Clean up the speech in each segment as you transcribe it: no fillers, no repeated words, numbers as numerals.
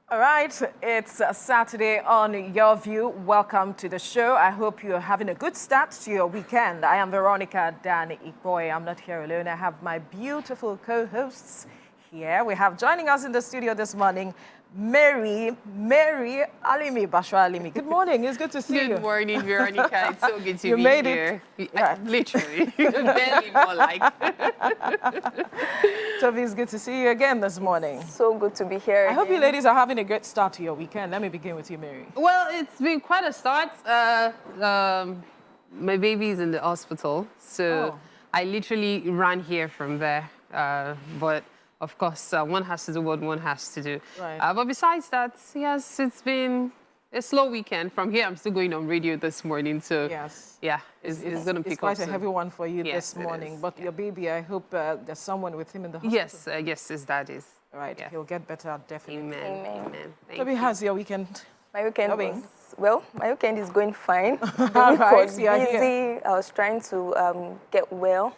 All right, it's Saturday on Your View. Welcome to the show. I hope you're having a good start to your weekend. I am Veronica Dan Ikboy. I'm not here alone. I have my beautiful co-hosts here. We have joining us in the studio this morning, Mary Alimi, Bashwa Alimi. Good morning. It's good to see you. Good morning, Veronica. It's so good to You be made here. it. Right. Literally. Barely more like. Toby, it's good to see you again this morning. So good to be here. I hope you ladies are having a great start to your weekend. Let me begin with you, Mary. Well, it's been quite a start. My baby's in the hospital, so I literally ran here from there. But of course, one has to do what one has to do. Right. But besides that, yes, it's been a slow weekend. From here, I'm still going on radio this morning, so Yes. yeah, it's going to pick up. It's quite a soon. heavy one for you Yes, this it morning. is. But your baby, I hope there's someone with him in the hospital. Yes, yes, his dad is. Right, Yeah. he'll get better, definitely. Amen. Amen. Amen. Thank Toby, you. how's your weekend? My weekend Toby. my weekend is going fine. The All week right, was you are busy. here. I was trying to get well.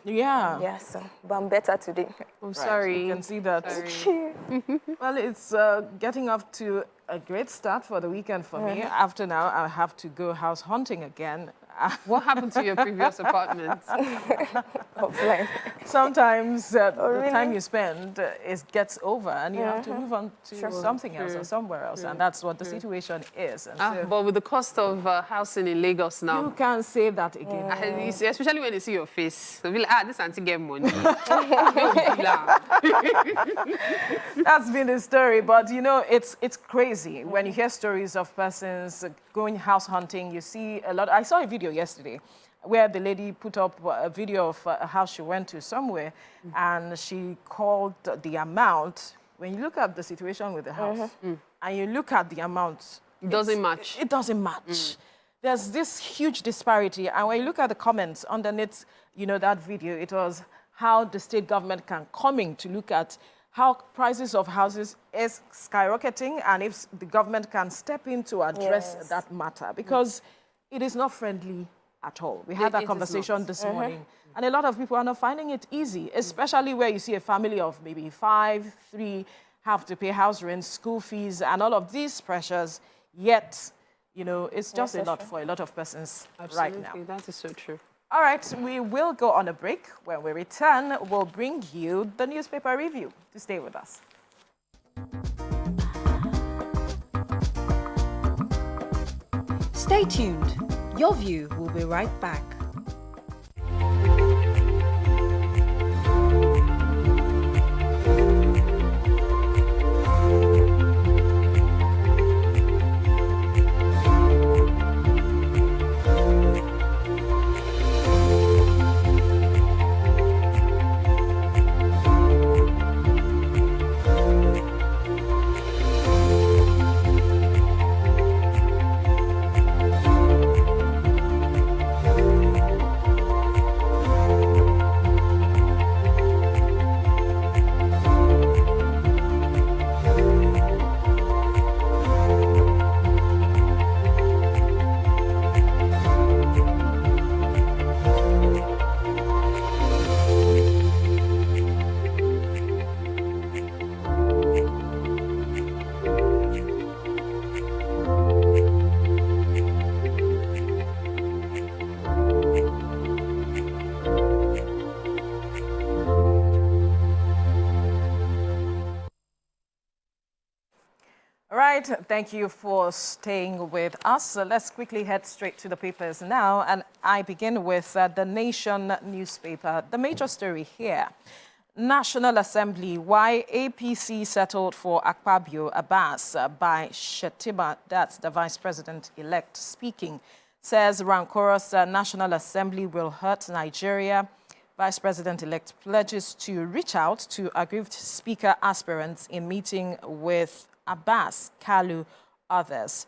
Yeah. Yes, but I'm better today. I'm Right, sorry. You can see that. Sorry. Well, it's getting up to a great start for the weekend for me. After now, I have to go house hunting again. What happened to your previous apartment? Offline. Sometimes the really? time you spend it gets over and you have to move on to something else or somewhere else. And that's what the situation is. And so But with the cost of housing in Lagos you now, can't say that again. especially when they see your face, they'll be like, this auntie get money. That's been the story, but you know, it's crazy when you hear stories of persons going house hunting. You see a lot. I saw a video yesterday where the lady put up a video of a house she went to somewhere, and she called the amount. When you look at the situation with the house, and you look at the amount, It doesn't match. It doesn't match. There's this huge disparity, and when you look at the comments underneath, you know, that video, it was how the state government can come in to look at how prices of houses is skyrocketing, and if the government can step in to address Yes. that matter, because it is not friendly at all. We had It that is conversation not. this morning, and a lot of people are not finding it easy, especially where you see a family of maybe 5, 3 have to pay house rent, school fees, and all of these pressures, yet, you know, it's just a lot for a lot of persons right now. Absolutely, that is so true. All right, we will go on a break. When we return, we'll bring you the newspaper review. To stay with us. Stay tuned. Your View will be right back. All right, thank you for staying with us. So let's quickly head straight to the papers now. And I begin with the Nation newspaper. The major story here. National Assembly, why APC settled for Akpabio Abbas by Shetima, that's the Vice President-elect speaking, says rancorous National Assembly will hurt Nigeria. Vice President-elect pledges to reach out to aggrieved speaker aspirants in meeting with Abbas, Kalu, others.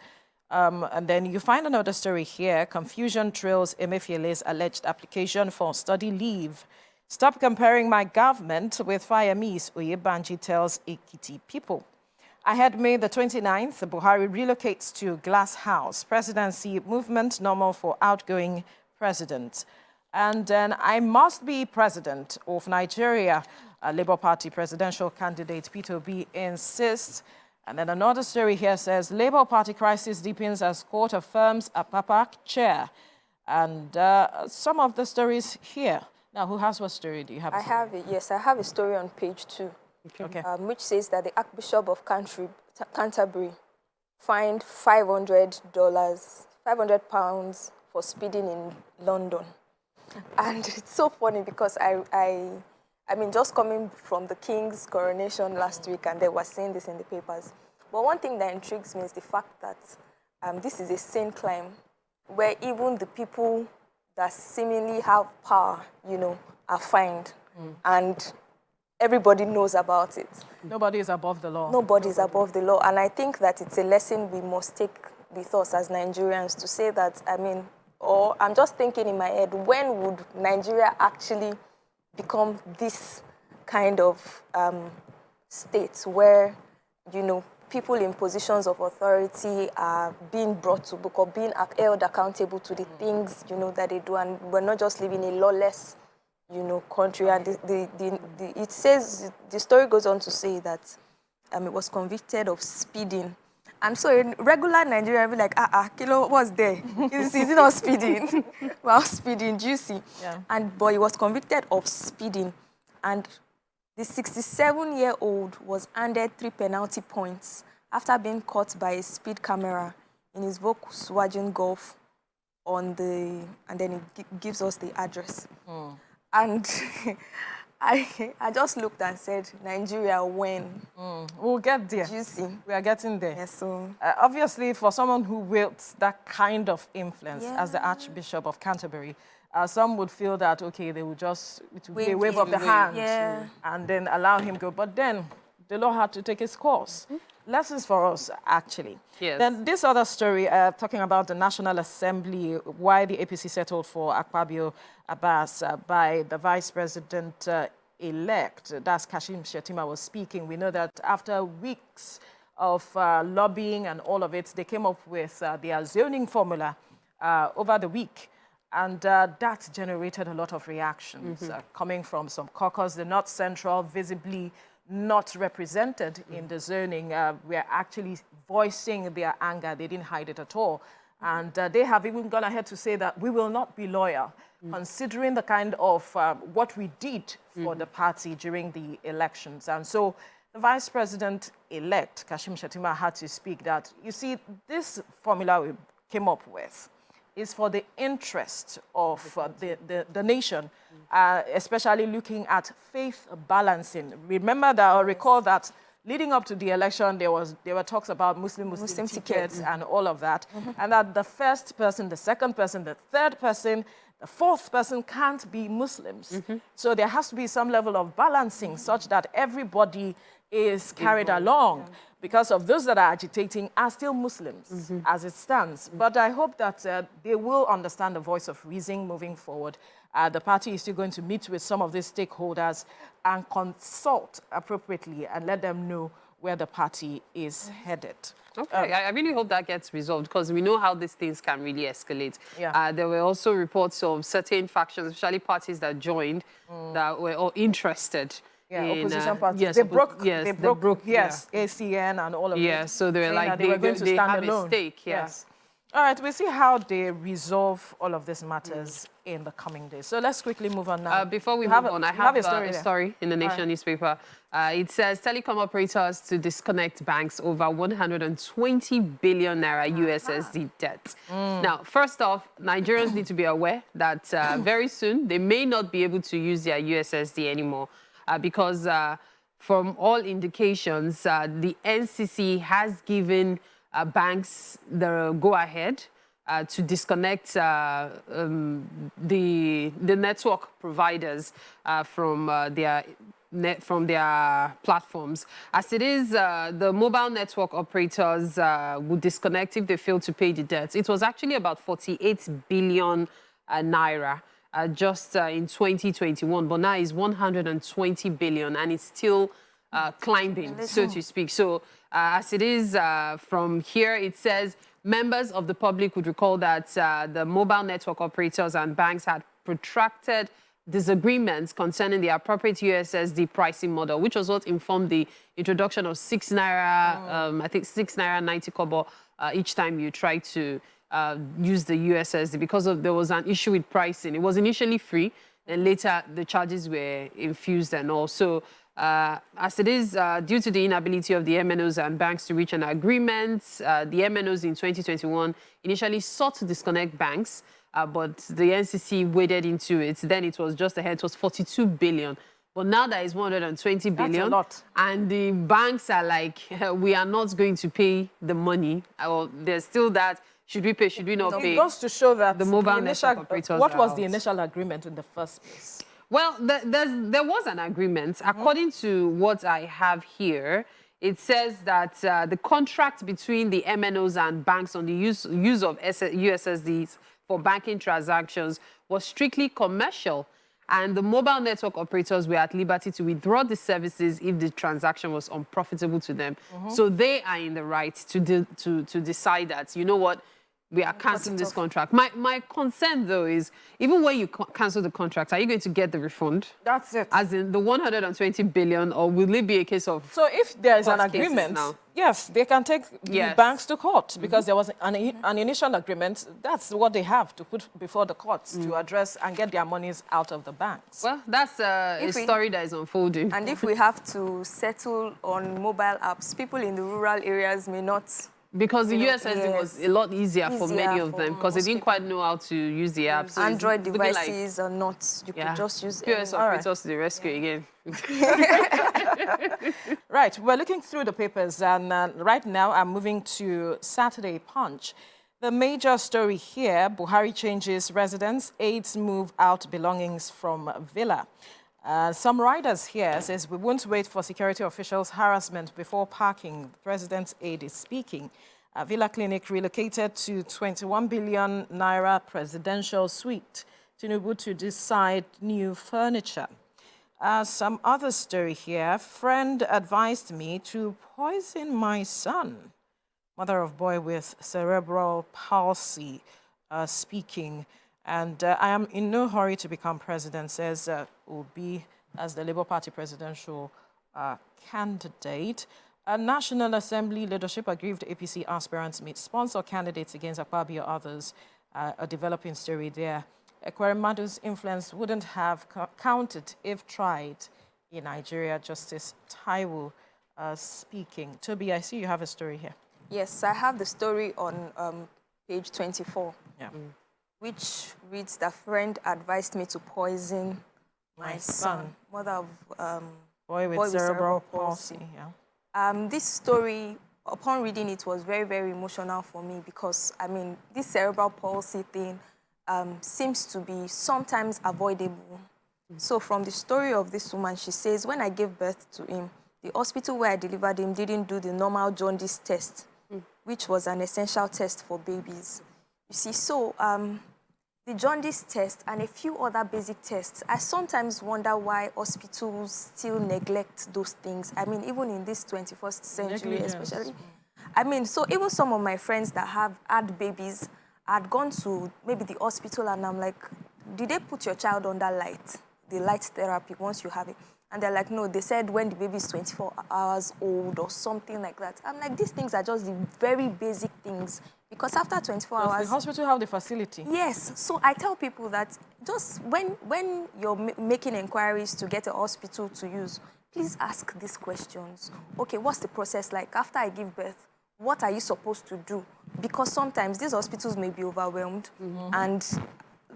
And then you find another story here. Confusion trails Emefiele's alleged application for study leave. Stop comparing my government with Fayemis, Oyebanji tells Ekiti people. Ahead May the 29th, Buhari relocates to Glass House. Presidency movement normal for outgoing president. And then I must be president of Nigeria. Labour Party presidential candidate Peter Obi insists. And then another story here says, Labour Party crisis deepens as court affirms a Papak chair. And some of the stories here. Now, who has what story? Do you have? I have it, yes. I have a story on page 2, Okay. which says that the Archbishop of Canterbury fined £500 for speeding in London. And it's so funny because I mean, just coming from the King's coronation last week, and they were saying this in the papers. But one thing that intrigues me is the fact that this is a sane climb where even the people that seemingly have power, you know, are fined. And everybody knows about it. Nobody is above the law. Nobody is above the law. And I think that it's a lesson we must take with us as Nigerians to say that, I mean, or I'm just thinking in my head, when would Nigeria actually become this kind of state where, you know, people in positions of authority are being brought to book or being held accountable to the things, you know, that they do, and we're not just living a lawless, you know, country. And it says, the story goes on to say that it was convicted of speeding. And so in regular Nigeria, be like, Kilo, what's there? Is it not speeding? Well, speeding, juicy. Yeah. But he was convicted of speeding. And the 67-year-old was handed 3 penalty points after being caught by a speed camera in his Volkswagen Golf and then he gives us the address. And I just looked and said, Nigeria, when? We'll get there. Juicy. We are getting there. Yes, so... obviously, for someone who wields that kind of influence as the Archbishop of Canterbury, some would feel that, okay, they would just, it would be a wave of the hand and then allow him go. But then the law had to take its course. Lessons for us, actually. Yes. Then this other story, talking about the National Assembly, why the APC settled for Akpabio Abbas by the Vice President-elect, that's Kashim Shettima, was speaking. We know that after weeks of lobbying and all of it, they came up with their zoning formula over the week. And that generated a lot of reactions coming from some caucus. The North Central, visibly not represented in the zoning, were actually voicing their anger. They didn't hide it at all. And they have even gone ahead to say that we will not be loyal, considering the kind of what we did for the party during the elections. And so the Vice President-elect, Kashim Shettima, had to speak that, you see, this formula we came up with is for the interest of the nation, especially looking at faith balancing. Remember that, or recall that leading up to the election, there were talks about Muslim tickets and all of that, and that the first person, the second person, the third person, the fourth person can't be Muslims. So there has to be some level of balancing such that everybody is carried along, because of those that are agitating are still Muslims as it stands. But I hope that they will understand the voice of reason moving forward. The party is still going to meet with some of these stakeholders and consult appropriately and let them know where the party is headed. Okay, I really hope that gets resolved, because we know how these things can really escalate. Yeah. There were also reports of certain factions, especially parties that joined, that were all interested. Yeah, in, opposition parties. Yes, they broke, yes, ACN and all of it. Yeah, so they were like, they were going to stand have alone. a stake, Yes. All right, we'll see how they resolve all of these matters in the coming days. So let's quickly move on now. Before we move on, I have a story in the Nation newspaper. It says telecom operators to disconnect banks over 120 billion naira USSD debt. Now, first off, Nigerians need to be aware that very soon they may not be able to use their USSD anymore because from all indications, the NCC has given banks the go-ahead to disconnect the network providers from their platforms. As it is, the mobile network operators would disconnect if they fail to pay the debts. It was actually about 48 billion naira just in 2021, but now it's 120 billion, and it's still climbing, so to speak. So as it is, from here, it says members of the public would recall that the mobile network operators and banks had protracted disagreements concerning the appropriate USSD pricing model, which was what informed the introduction of 6 naira, I think 6 naira 90 kobo each time you try to use the USSD, because there was an issue with pricing. It was initially free, and later the charges were infused and all. So as it is, due to the inability of the MNOs and banks to reach an agreement, the MNOs in 2021 initially sought to disconnect banks, but the NCC waded into it. Then it was just ahead. It was 42 billion. But now that is 120 billion. That's a lot. And the banks are like, we are not going to pay the money. Or there's still that, should we pay, should we not pay? It goes to show that the mobile network operators what was out. the initial agreement in the first place? Well, there was an agreement. According to what I have here, it says that the contract between the MNOs and banks on the use of USSDs for banking transactions was strictly commercial, and the mobile network operators were at liberty to withdraw the services if the transaction was unprofitable to them. So they are in the right to decide that, you know what, we are cancelling this contract. My concern, though, is even when you cancel the contract, are you going to get the refund? That's it. As in the 120 billion, or will it be a case of... So if there is an court cases agreement, now? yes, they can take the banks to court because there was an initial agreement. That's what they have to put before the courts to address and get their monies out of the banks. Well, that's a story that is unfolding. And if we have to settle on mobile apps, people in the rural areas may not... Because the USSD was a lot easier for many of them, because they didn't quite know how to use the app. So Android devices are not, you could just use POS operators to the rescue again. Right, we're looking through the papers, and right now I'm moving to Saturday Punch. The major story here, Buhari changes residence, aides move out belongings from villa. Some riders here says we won't wait for security officials' harassment before parking. The president's aide is speaking. Villa Clinic relocated to 21 billion naira presidential suite. Tinubu to decide new furniture. Some other story here. Friend advised me to poison my son. Mother of boy with cerebral palsy speaking. And I am in no hurry to become president, says Obi, as the Labour Party presidential candidate. A National Assembly leadership aggrieved APC aspirants meet sponsor candidates against Akpabio others. A developing story there. Ekweremadu's influence wouldn't have counted if tried in Nigeria. Justice Taiwo speaking. Toby, I see you have a story here. Yes, I have the story on page 24. Yeah. Which reads, the friend advised me to poison my son. Mother of boy with cerebral palsy. Yeah. This story, upon reading it, was very, very emotional for me because, I mean, this cerebral palsy thing seems to be sometimes avoidable. So from the story of this woman, she says, when I gave birth to him, the hospital where I delivered him didn't do the normal jaundice test, which was an essential test for babies. You see, so the jaundice test and a few other basic tests, I sometimes wonder why hospitals still neglect those things. I mean, even in this 21st century, especially. I mean, so even some of my friends that have had babies had gone to maybe the hospital, and I'm like, did they put your child under light, the light therapy once you have it? And they're like, no, they said when the baby is 24 hours old or something like that. I'm like, these things are just the very basic things. Because after 24 hours... Does the hospital have the facility? Yes. So I tell people that just when you're making inquiries to get a hospital to use, please ask these questions. Okay, what's the process like? After I give birth, what are you supposed to do? Because sometimes these hospitals may be overwhelmed. And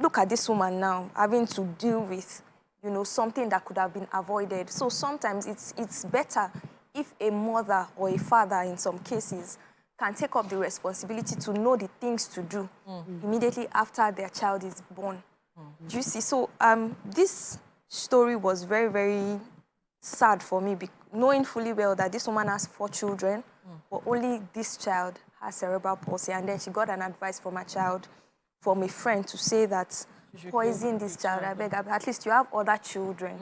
look at this woman now, having to deal with, you know, something that could have been avoided. So sometimes it's better if a mother or a father, in some cases, can take up the responsibility to know the things to do immediately after their child is born. Do you see? So this story was very, very sad for me, knowing fully well that this woman has 4 children, but only this child has cerebral palsy. And then she got an advice from her child, from a friend, to say that poison this child. I beg, at least you have other children.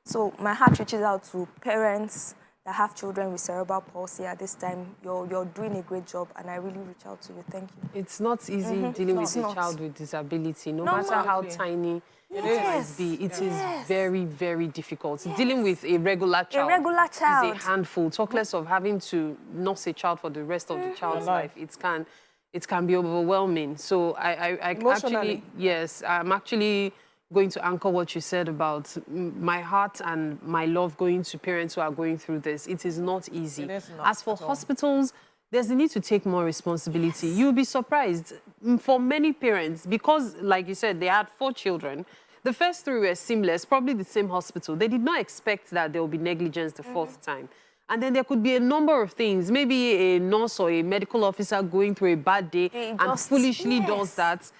So my heart reaches out to parents that have children with cerebral palsy at this time. You're doing a great job, and I really reach out to you. Thank you. It's not easy dealing with a child with disability, no matter how tiny it might be. It is very, very difficult. Dealing with a regular child is a handful. Talk less of having to nurse a child for the rest of the child's life. It can be overwhelming. So I actually, yes, I'm actually going to anchor what you said about my heart and my love going to parents who are going through this. It is not easy. It is not As for hospitals, there's a need to take more responsibility. You'll be surprised for many parents, because, like you said, they had 4 children. The first 3 were seamless, probably the same hospital. They did not expect that there will be negligence the 4th time. And then there could be a number of things. Maybe a nurse or a medical officer going through a bad day and foolishly does that.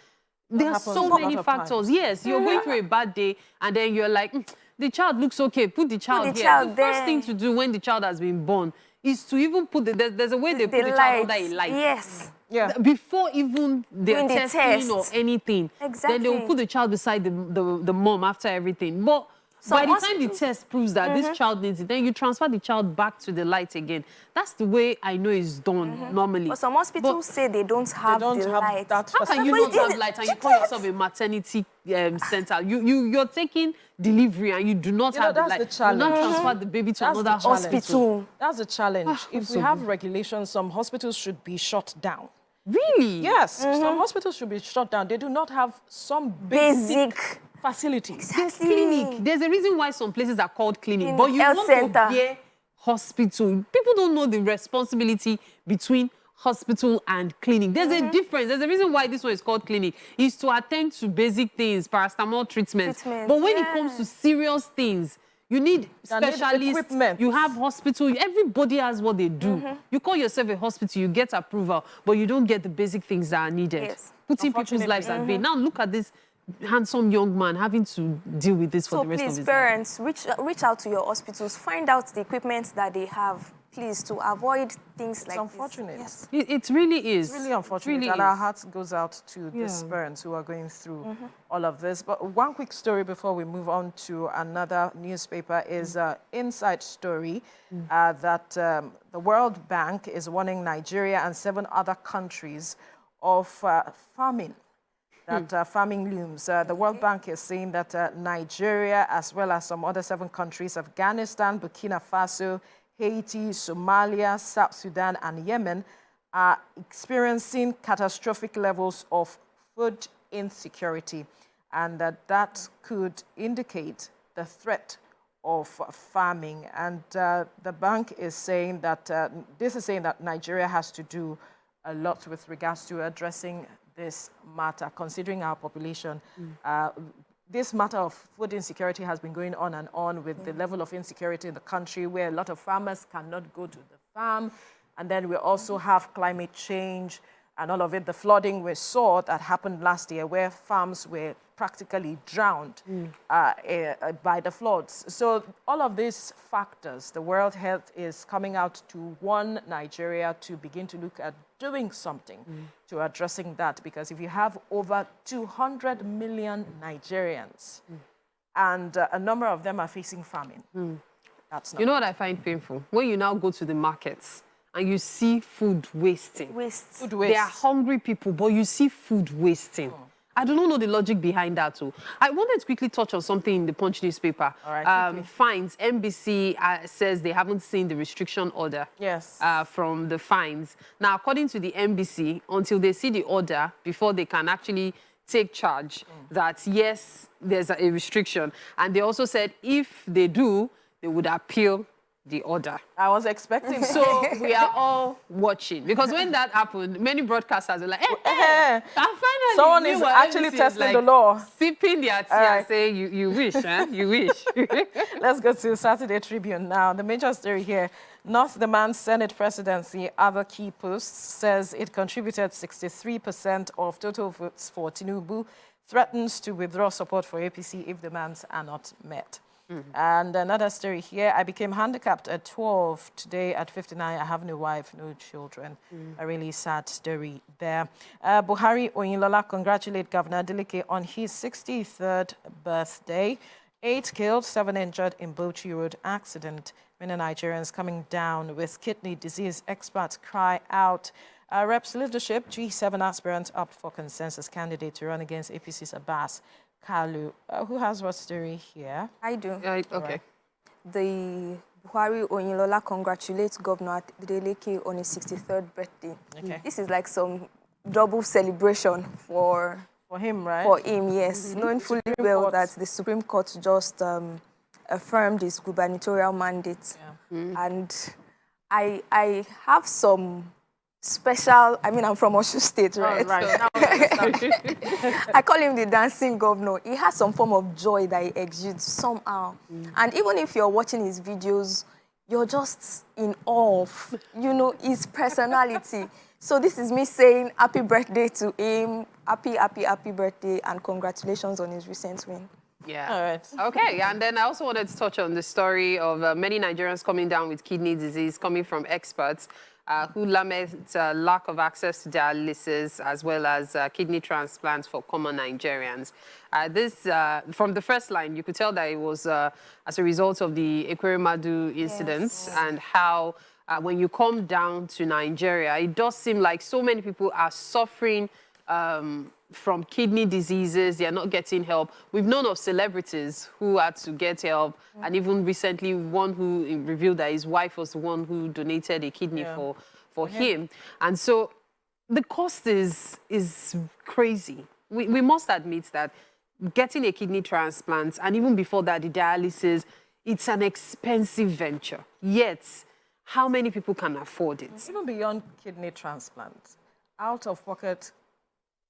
There are so many factors. Yes, you're going through a bad day and then you're like, the child looks okay, put the child here. The first thing to do when the child has been born is to even put there's a way they put the child under a light. Yes. Yeah. Before even they're testing or anything. Exactly. Then they will put the child beside the mom after everything. But by the time the test proves that this child needs it, then you transfer the child back to the light again. That's the way I know it's done normally. But some hospitals say they don't have the light. That How can you not have light and you call yourself a maternity center? You're taking delivery and you do not have the light. The challenge. You not transfer the baby to another hospital. That's a challenge. If we have regulations, some hospitals should be shut down. Really? Yes, some hospitals should be shut down. They do not have some basic facilities. There's clinic. There's a reason why some places are called clinic. But you health want center. to hear hospital. People don't know the responsibility between hospital and clinic. There's a difference. There's a reason why this one is called clinic. It's to attend to basic things, paracetamol treatments. But when it comes to serious things, you need specialists. Equipment. You have hospital. Everybody has what they do. You call yourself a hospital, you get approval, but you don't get the basic things that are needed. Yes. Putting people's lives at bay. Now look at this handsome young man having to deal with this for the rest of his life. So please, parents, reach out to your hospitals, find out the equipment that they have, please, to avoid things like unfortunate. this. It really is. It's really unfortunate, Really and is. our heart goes out to these parents who are going through all of this. But one quick story before we move on to another newspaper is an inside story that the World Bank is warning Nigeria and 7 other countries of famine. That famine looms. The World Bank is saying that Nigeria, as well as some other 7 countries, Afghanistan, Burkina Faso, Haiti, Somalia, South Sudan, and Yemen, are experiencing catastrophic levels of food insecurity, and that could indicate the threat of famine. And the bank is saying that this is saying that Nigeria has to do a lot with regards to addressing this matter, considering our population. This matter of food insecurity has been going on and on with the level of insecurity in the country, where a lot of farmers cannot go to the farm. And then we also have climate change and all of it. The flooding we saw that happened last year, where farms were practically drowned by the floods. So all of these factors, the World Health is coming out to warn Nigeria to begin to look at doing something to addressing that, because if you have over 200 million Nigerians and a number of them are facing famine, that's not. You know what I find painful? When you now go to the markets and you see food wasting. Food waste. They are hungry people, but you see food wasting. I do not know the logic behind that too. I wanted to quickly touch on something in the Punch newspaper. All right, fines. NBC says they haven't seen the restriction order from the fines. Now, according to the NBC, until they see the order before they can actually take charge, that yes, there's a restriction. And they also said if they do, they would appeal the order. I was expecting. So we are all watching, because when that happened, many broadcasters were like, finally, someone is actually testing the law. Sipping their tea and saying, you wish, huh? You wish. Let's go to Saturday Tribune now. The major story here, North demands Senate presidency, other key posts, says it contributed 63% of total votes for Tinubu, threatens to withdraw support for APC if demands are not met. And another story here, I became handicapped at 12. Today at 59, I have no wife, no children. A really sad story there. Buhari Oyinlola congratulated Governor Adeleke on his 63rd birthday. 8 killed, 7 injured in Bauchi Road accident. Many Nigerians coming down with kidney disease. Experts cry out. Reps leadership, G7 aspirant up for consensus candidate to run against APC's Abbas Kalu. Who has what story here? I do. Okay. Right. The Buhari Oyinlola congratulates Governor Adeleke on his 63rd birthday. Okay. This is like some double celebration for him, right? For him, yes. Knowing fully well that the Supreme Court just affirmed his gubernatorial mandate. Yeah. And I have some special, I mean, I'm from Oshu State, right? Oh, right. Now I understand. I call him the dancing governor. He has some form of joy that he exudes somehow. And even if you're watching his videos, you're just in awe of, you know, his personality. So this is me saying happy birthday to him, happy birthday, and congratulations on his recent win. Yeah. All right. Okay, and then I also wanted to touch on the story of many Nigerians coming down with kidney disease, coming from experts who lament lack of access to dialysis as well as kidney transplants for common Nigerians. This, from the first line, you could tell that it was as a result of the Ekweremadu incident and how when you come down to Nigeria, it does seem like so many people are suffering from kidney diseases. They are not getting help. We've known of celebrities who had to get help, and even recently one who revealed that his wife was the one who donated a kidney for him. And so the cost is crazy. We must admit that getting a kidney transplant, and even before that, the dialysis, it's an expensive venture. Yet, how many people can afford it? Even beyond kidney transplants, out-of-pocket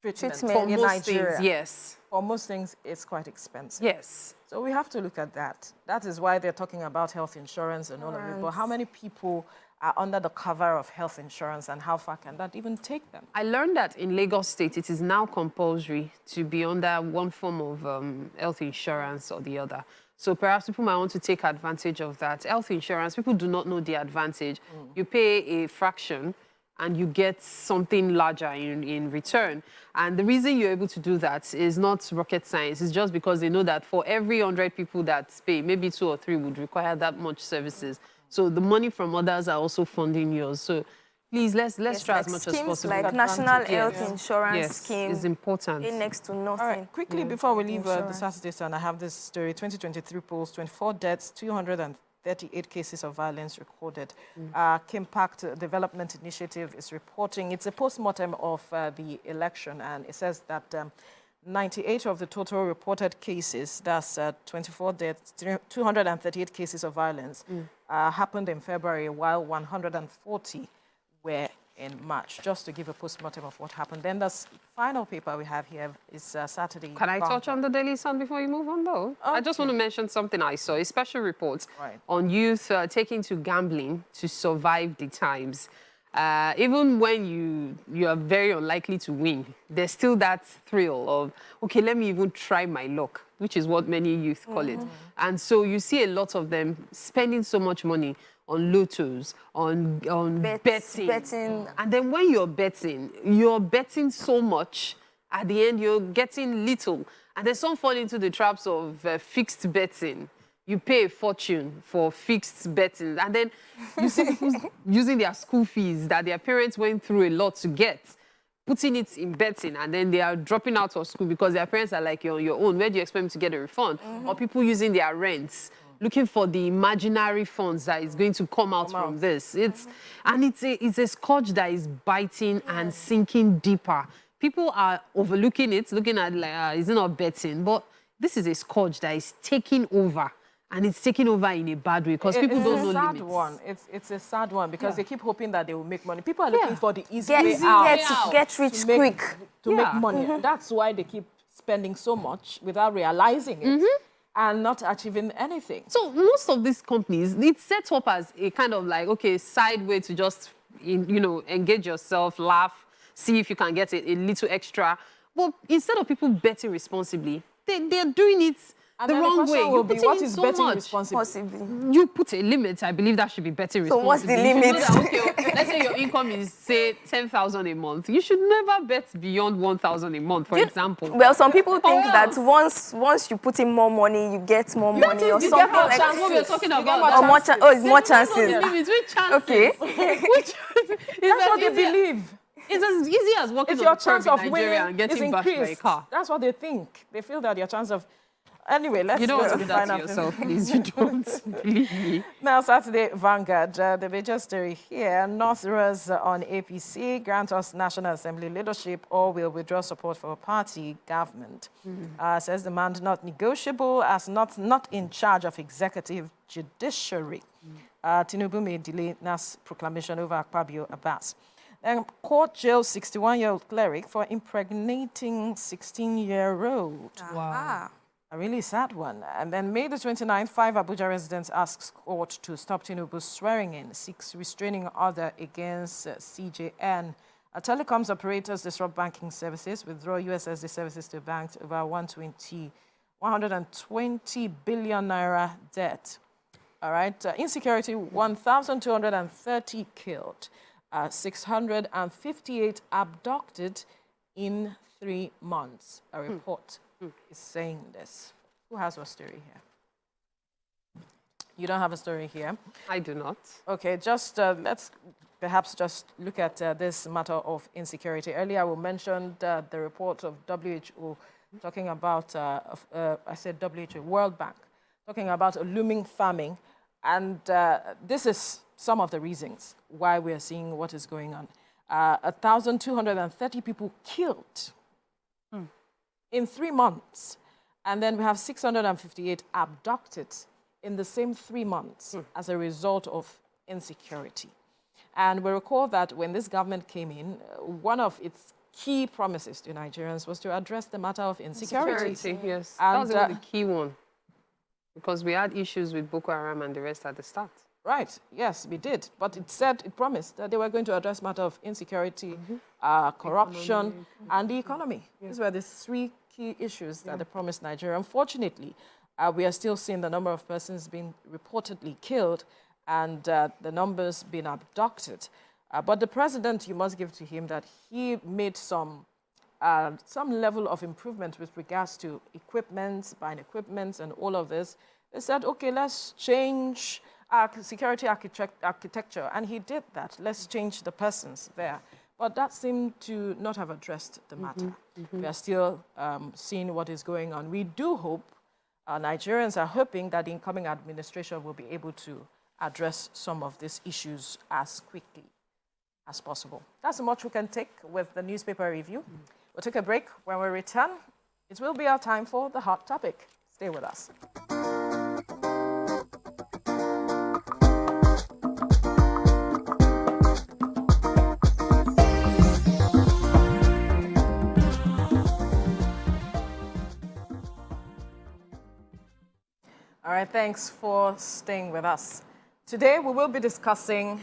treatment For in most Nigeria. things, yes. For most things, it's quite expensive. Yes. So we have to look at that. That is why they're talking about health insurance and all of it. But how many people are under the cover of health insurance, and how far can that even take them? I learned that in Lagos State, it is now compulsory to be under one form of health insurance or the other. So perhaps people might want to take advantage of that. Health insurance, people do not know the advantage. You pay a fraction and you get something larger in return. And the reason you're able to do that is not rocket science. It's just because they know that for every 100 people that pay, maybe 2 or 3 would require that much services. So the money from others are also funding yours. So please, let's try as much as possible. Like National Health Insurance Scheme. It's important. Pay next to nothing. All right, quickly before we leave the Saturday Sun, I have this story. 2023 polls, 24 deaths, 238 cases of violence recorded. Kimpact Development Initiative is reporting. It's a post-mortem of the election, and it says that 98 of the total reported cases, that's 24 deaths, 238 cases of violence, happened in February, while 140 were in March, just to give a post-mortem of what happened. Then the final paper we have here is Saturday. Can I touch on the Daily Sun before you move on, though? I just want to mention something I saw, a special report on youth taking to gambling to survive the times. Even when you are very unlikely to win, there's still that thrill of, okay, let me even try my luck, which is what many youth call it. And so you see a lot of them spending so much money on lottos, on betting. And then when you're betting so much, at the end you're getting little. And then some fall into the traps of fixed betting. You pay a fortune for fixed betting. And then you see people using their school fees that their parents went through a lot to get, putting it in betting, and then they are dropping out of school because their parents are like, you're on your own. Where do you expect me to get a refund? Or people using their rents, looking for the imaginary funds that is going to come out from this. It's a scourge that is biting and sinking deeper. People are overlooking it, looking at like, is it not betting? But this is a scourge that is taking over. And it's taking over in a bad way because people don't know limits. It's a sad one because they keep hoping that they will make money. People are looking for the easy way out. Get rich quick. To make money. That's why they keep spending so much without realizing it. And not achieving anything. So most of these companies, it's set up as a kind of like, okay, side way to just, engage yourself, laugh, see if you can get a little extra. But instead of people betting responsibly, they're doing it And the then wrong question way. will You be, put what in is so betting much. responsible? Possibly. You put a limit. I believe that should be betting So what's responsible. the You should know limit? that, okay, let's say your income is, say, 10,000 a month. You should never bet beyond 1,000 a month, for example. Well, some people think that else? once you put in more money, you get more money or you something get more like That's what we're chances. talking You get about. more or more chances. it's more There's chances. no limits. Which chances? Okay. Which That's what they believe. It's as easy as walking If on your the chance curb of in Nigeria winning and getting is bashed by a increased, car. that's what they think. They feel that your chance of... Anyway, let's You don't go want to to do the that final to yourself, please. You don't. Believe me. Now, Saturday Vanguard, the major story here, Northerners on APC grant us National Assembly leadership or will withdraw support for a party government. Says demand not negotiable as not in charge of executive judiciary. Tinubu may delay NAS proclamation over Akpabio Abbas. Then court jails 61-year-old cleric for impregnating 16-year-old. Wow. A really sad one. And then May the 29th, 5 Abuja residents asks court to stop Tinubu's swearing in, 6 restraining order against CJN. Telecoms operators disrupt banking services, withdraw USSD services to banks over 120 billion naira debt. All right, insecurity, 1,230 killed, 658 abducted in 3 months. A report is saying this. Who has a story here? You don't have a story here? I do not. Okay, just let's perhaps just look at this matter of insecurity. Earlier, we mentioned the report of WHO talking about, I said WHO, World Bank, talking about a looming famine. And this is some of the reasons why we are seeing what is going on. 1,230 people killed in 3 months. And then we have 658 abducted in the same 3 months as a result of insecurity. And we recall that when this government came in, one of its key promises to Nigerians was to address the matter of insecurity. Yes, And, that was even the key one. Because we had issues with Boko Haram and the rest at the start. Right, yes, we did. But it promised that they were going to address matter of insecurity, corruption, and the economy. These were the 3 key issues that they promised Nigeria. Unfortunately, we are still seeing the number of persons being reportedly killed and the numbers being abducted. But the president, you must give to him that he made some level of improvement with regards to equipment, buying equipment and all of this. They said, okay, let's change our security architecture. And he did that. Let's change the persons there. But that seemed to not have addressed the matter. We are still seeing what is going on. We do hope, Nigerians are hoping that the incoming administration will be able to address some of these issues as quickly as possible. That's much we can take with the newspaper review. We'll take a break. When we return, it will be our time for the hot topic. Stay with us. All right, thanks for staying with us. Today, we will be discussing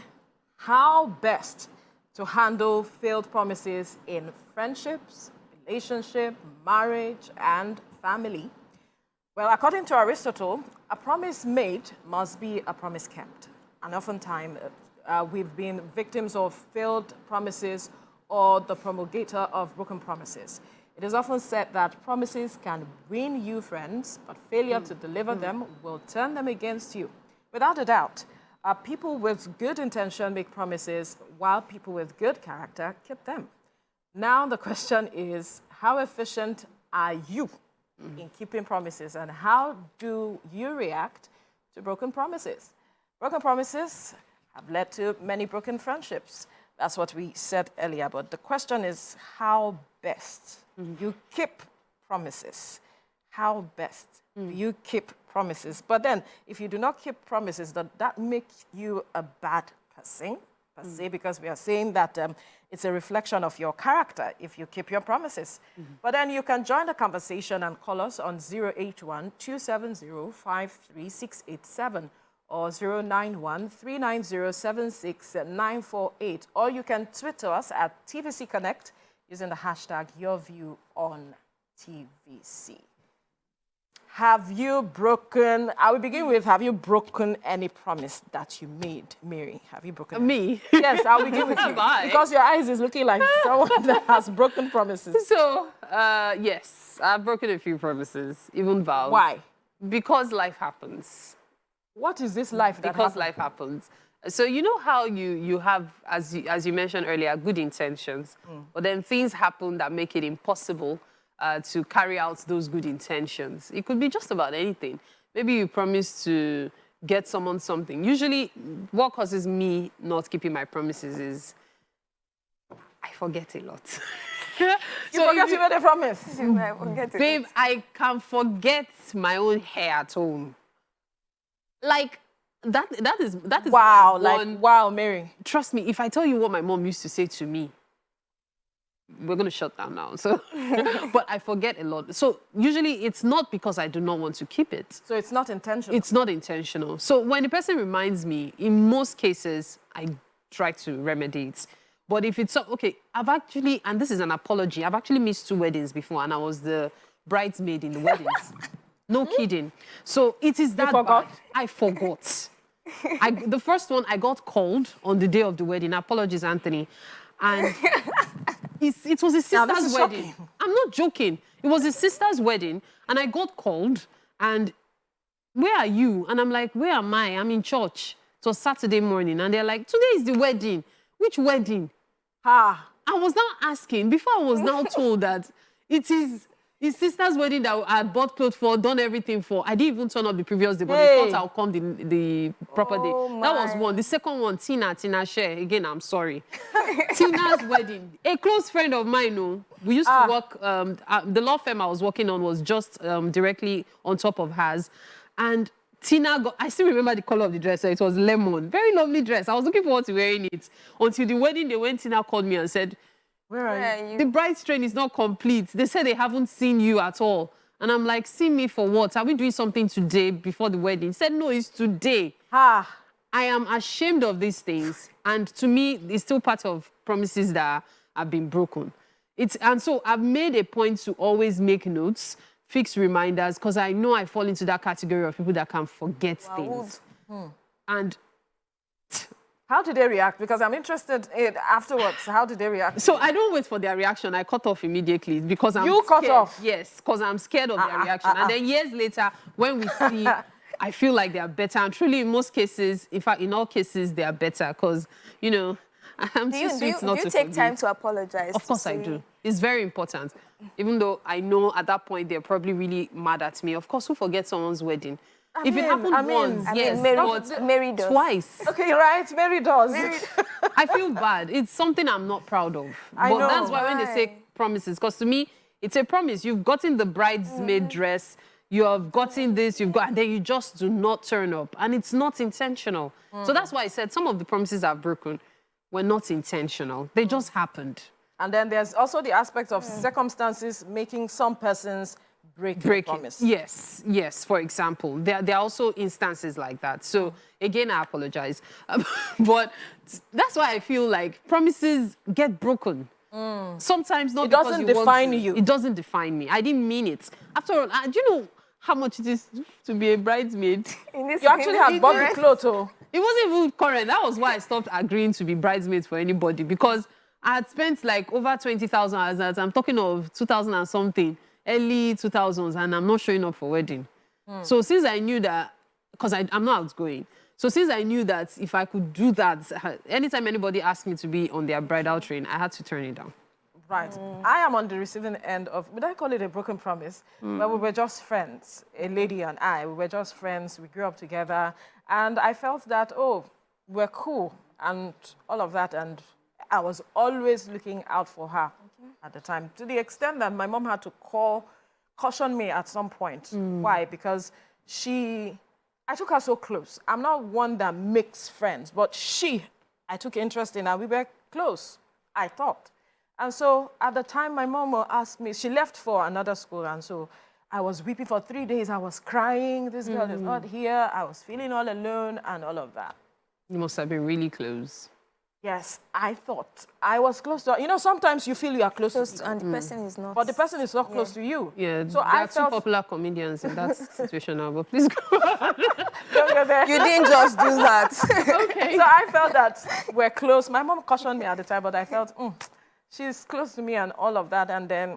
how best to handle failed promises in friendships, relationship, marriage, and family. Well, according to Aristotle, a promise made must be a promise kept. And oftentimes, we've been victims of failed promises or the promulgator of broken promises. It is often said that promises can win you friends, but failure to deliver them will turn them against you. Without a doubt, people with good intention make promises, while people with good character keep them. Now the question is, how efficient are you in keeping promises, and how do you react to broken promises? Broken promises have led to many broken friendships. That's what we said earlier, but the question is how best you keep promises. How best you keep promises. But then, if you do not keep promises, that makes you a bad person, per se, because we are saying that it's a reflection of your character if you keep your promises. But then you can join the conversation and call us on 081-270-53687 or 091-390-76948. Or you can tweet to us at TVC Connect using the hashtag YourViewOnTVC. have you broken, I will begin with, have you broken any promise that you made, Mary? Have you broken Me? Yes, I'll begin with you. Have I? Because your eyes is looking like someone that has broken promises. So, yes, I've broken a few promises, even vows. Why? Because life happens. What is this life that Because happens? life happens. So you know how you have, as you mentioned earlier, good intentions, but then things happen that make it impossible to carry out those good intentions. It could be just about anything. Maybe you promise to get someone something. Usually, what causes me not keeping my promises is I forget a lot. You forget you made a promise. Babe, I can forget my own hair at home. Like, that is Wow, one, like, wow, Mary. trust me, if I tell you what my mom used to say to me, we're going to shut down now. So, but I forget a lot. So usually it's not because I do not want to keep it. So it's not intentional. It's not intentional. So when the person reminds me, in most cases, I try to remedy it. But if it's, okay, I've actually, and this is an apology, I've actually missed 2 weddings before, and I was the bridesmaid in the weddings. No kidding. So it is that forgot? bad. I forgot. The first one, I got called on the day of the wedding. Apologies, Anthony. And it was a sister's wedding. Shocking. I'm not joking. It was a sister's wedding, and I got called, and where are you? And I'm like, where am I? I'm in church. It was Saturday morning, and they're like, today is the wedding. Which wedding? Ah. I was now asking, before I was now told that it is his sister's wedding that I had bought clothes for, done everything for. I didn't even turn up the previous day, but they thought I'll come the proper day. That was one. The second one, Tina Share. Again, I'm sorry. Tina's wedding. A close friend of mine, we used to work, the law firm I was working on was just directly on top of hers. And Tina I still remember the color of the dress. So it was lemon. Very lovely dress. I was looking forward to wearing it. Until the wedding day when Tina called me and said, Where are you? the bride's train is not complete. They said they haven't seen you at all. And I'm like, see me for what? Are we doing something today before the wedding? He said, no, it's today. I am ashamed of these things. And to me, it's still part of promises that have been broken. And so I've made a point to always make notes, fix reminders, because I know I fall into that category of people that can forget things. And how did they react? Because I'm interested in afterwards. How did they react? so I don't wait for their reaction. I cut off immediately because I'm You scared. cut off? Yes, because I'm scared of their reaction. And then years later, when we see, I feel like they are better. And truly, in most cases, in fact, in all cases, they are better because, you know, I'm too sweet not to Do you take forgive. time to apologize? Of course I do. It's very important. Even though I know at that point they're probably really mad at me. Of course, who forgets someone's wedding? If it happened once, yes, but Mary does. twice. Okay, right. Mary does. I feel bad. It's something I'm not proud of. I But know. that's why when they say promises, because to me, it's a promise. You've gotten the bridesmaid dress, you have gotten this, and then you just do not turn up. And it's not intentional. So that's why I said some of the promises I've broken were not intentional. They just happened. And then there's also the aspect of circumstances making some persons break the promise. Yes, for example. There are also instances like that. So, again, I apologize. But that's why I feel like promises get broken. Sometimes not because you want to. It doesn't define me. I didn't mean it. After all, do you know how much it is to be a bridesmaid? You actually had bought the clothes, oh. It wasn't even current. That was why I stopped agreeing to be bridesmaids for anybody, because I had spent like over 20,000 as that. I'm talking of 2000 and something, early 2000s, and I'm not showing up for wedding. So since I knew that, because I'm not outgoing, so since I knew that if I could do that, anytime anybody asked me to be on their bridal train, I had to turn it down. Right. I am on the receiving end of, would I call it a broken promise? But we were just friends, a lady and I. We were just friends. We grew up together. And I felt that, oh, we're cool and all of that. And I was always looking out for her at the time, to the extent that my mom had to caution me at some point. Why? Because I took her so close. I'm not one that makes friends, but I took interest in her. We were close, I thought. And so at the time, my mom asked me, she left for another school, and so I was weeping for 3 days. I was crying. This girl is not here. I was feeling all alone and all of that. You must have been really close. Yes, I thought I was close to. You know, sometimes you feel you are close to people, And the person is not. but the person is not close to you. Yeah, So there I are two felt. popular comedians in that situation now, but please go on. Don't go there. You didn't just do that. Okay. So I felt that we're close. My mom cautioned me at the time, but I felt she's close to me and all of that. And then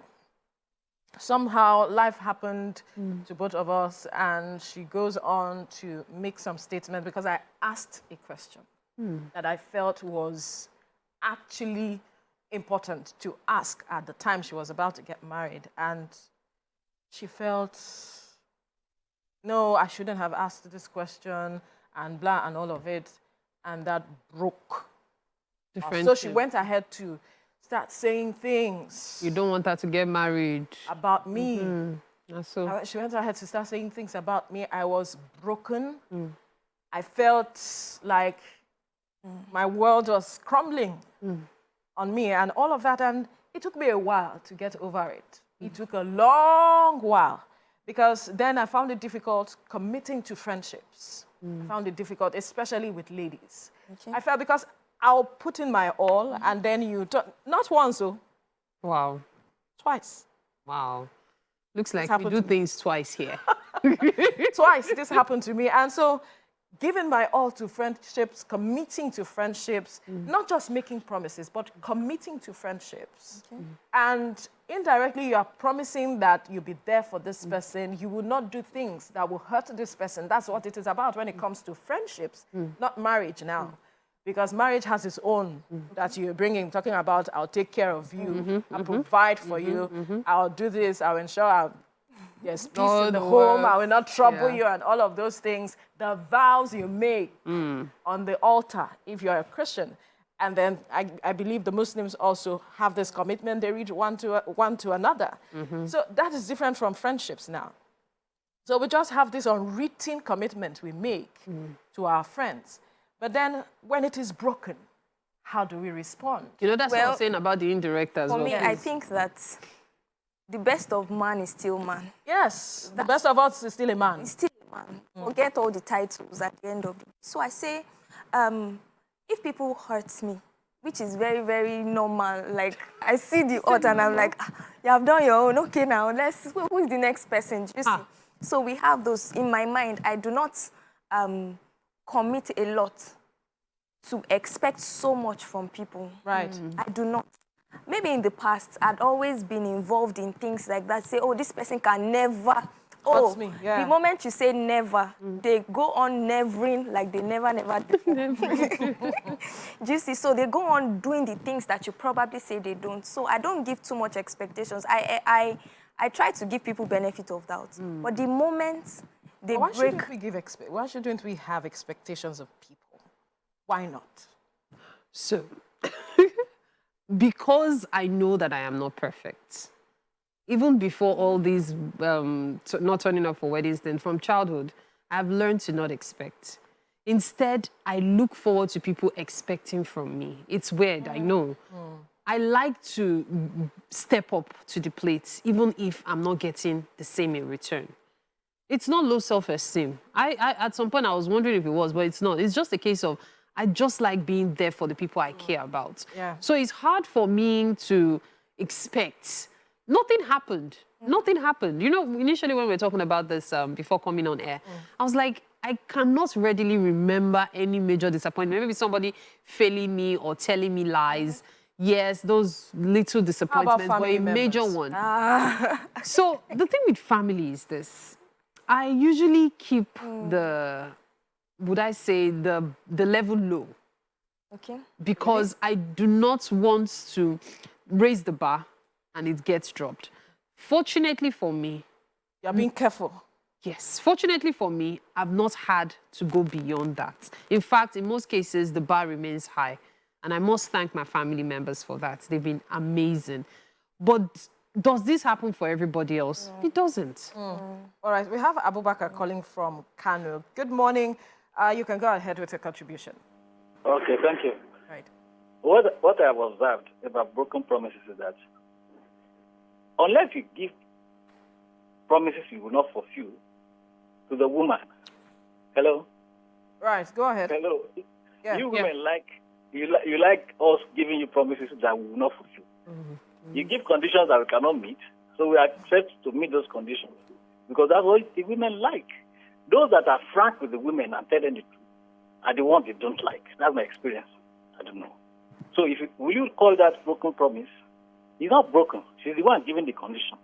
somehow life happened to both of us, and she goes on to make some statement because I asked a question that I felt was actually important to ask at the time she was about to get married. And she felt, no, I shouldn't have asked this question and blah and all of it. And that broke. The So friendship. she went ahead to start saying things You don't want her to get married. about me. So She went ahead to start saying things about me. I was broken. I felt like my world was crumbling on me and all of that. And it took me a while to get over it. It took a long while because then I found it difficult committing to friendships. I found it difficult, especially with ladies. Okay. I felt because I'll put in my all and then not once, wow. twice. Wow. Looks like we happened do to me. things twice here. Twice this happened to me. And so giving my all to friendships, committing to friendships, not just making promises, but committing to friendships. Okay. And indirectly, you are promising that you'll be there for this person. You will not do things that will hurt this person. That's what it is about when it comes to friendships, not marriage now. Because marriage has its own that you're bringing, talking about, I'll take care of you, I'll provide for you, I'll do this, I'll ensure there's peace All in the the home, work. I will not trouble Yeah. you, and all of those things. The vows you make on the altar, if you're a Christian. And then I believe the Muslims also have this commitment they reach one to another. So that is different from friendships now. So we just have this unwritten commitment we make to our friends. But then when it is broken, how do we respond? You know, that's what I'm Well, saying about the indirect as For well. me, I think that the best of man is still man. Yes, the best of us is still a man. He's still a man. Forget all the titles at the end of the day. So I say, if people hurt me, which is very, very normal, like I see the hurt and I'm like, you have done your own, okay now, who is the next person? Do you see? So we have those, in my mind, I do not commit a lot to expect so much from people. Right. I do not. Maybe in the past, I'd always been involved in things like that. Say, oh, this person can never. Oh, me, yeah. The moment you say never, they go on nevering like they never did. Do you see? So they go on doing the things that you probably say they don't. So I don't give too much expectations. I try to give people benefit of doubt. But the moment they Why break... why shouldn't we have expectations of people? Why not? So, because I know that I am not perfect, even before all these not turning up for weddings, then from childhood, I've learned to not expect. Instead, I look forward to people expecting from me. It's weird, I know. I like to step up to the plate, even if I'm not getting the same in return. It's not low self-esteem. At some point, I was wondering if it was, but it's not. It's just a case of, I just like being there for the people I care about. Yeah. So it's hard for me to expect. Nothing happened. Nothing happened. You know, initially when we were talking about this before coming on air, I was like, I cannot readily remember any major disappointment. Maybe somebody failing me or telling me lies. Yes, those little disappointments, but a major one. So the thing with family is this. I usually keep the level low. Okay. Because I do not want to raise the bar and it gets dropped. Fortunately for me... You're being careful. Yes. Fortunately for me, I've not had to go beyond that. In fact, in most cases, the bar remains high. And I must thank my family members for that. They've been amazing. But does this happen for everybody else? It doesn't. All right, we have Abubakar calling from Kano. Good morning. You can go ahead with your contribution. Okay, thank you. Right. What I have observed about broken promises is that unless you give promises you will not fulfill to the woman. Hello? Right, go ahead. Hello? Yeah. You women like you like us giving you promises that we will not fulfill. You give conditions that we cannot meet, so we accept to meet those conditions because that's what the women like. Those that are frank with the women and tell them the truth are the ones they don't like. That's my experience. I don't know. So will you call that broken promise? It's not broken. She's the one giving the condition.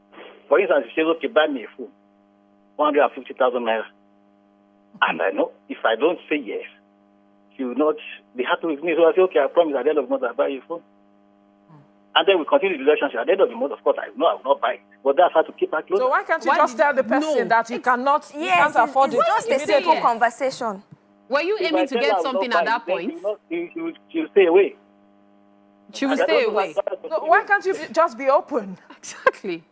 For instance, she says, okay, buy me a phone, 150,000 naira. And I know if I don't say yes, she will not be happy with me. So I say, okay, I promise at the end of the month I'll buy you a phone. And then we continue the relationship. At the end of the month, of course, I know I will not buy it. But that's how to keep her close. So why can't you just tell the person that he cannot, he can't afford it? It's just a simple conversation. Were you aiming to get something at that point? She'll stay away. She will stay away. So why can't you just be open? Exactly.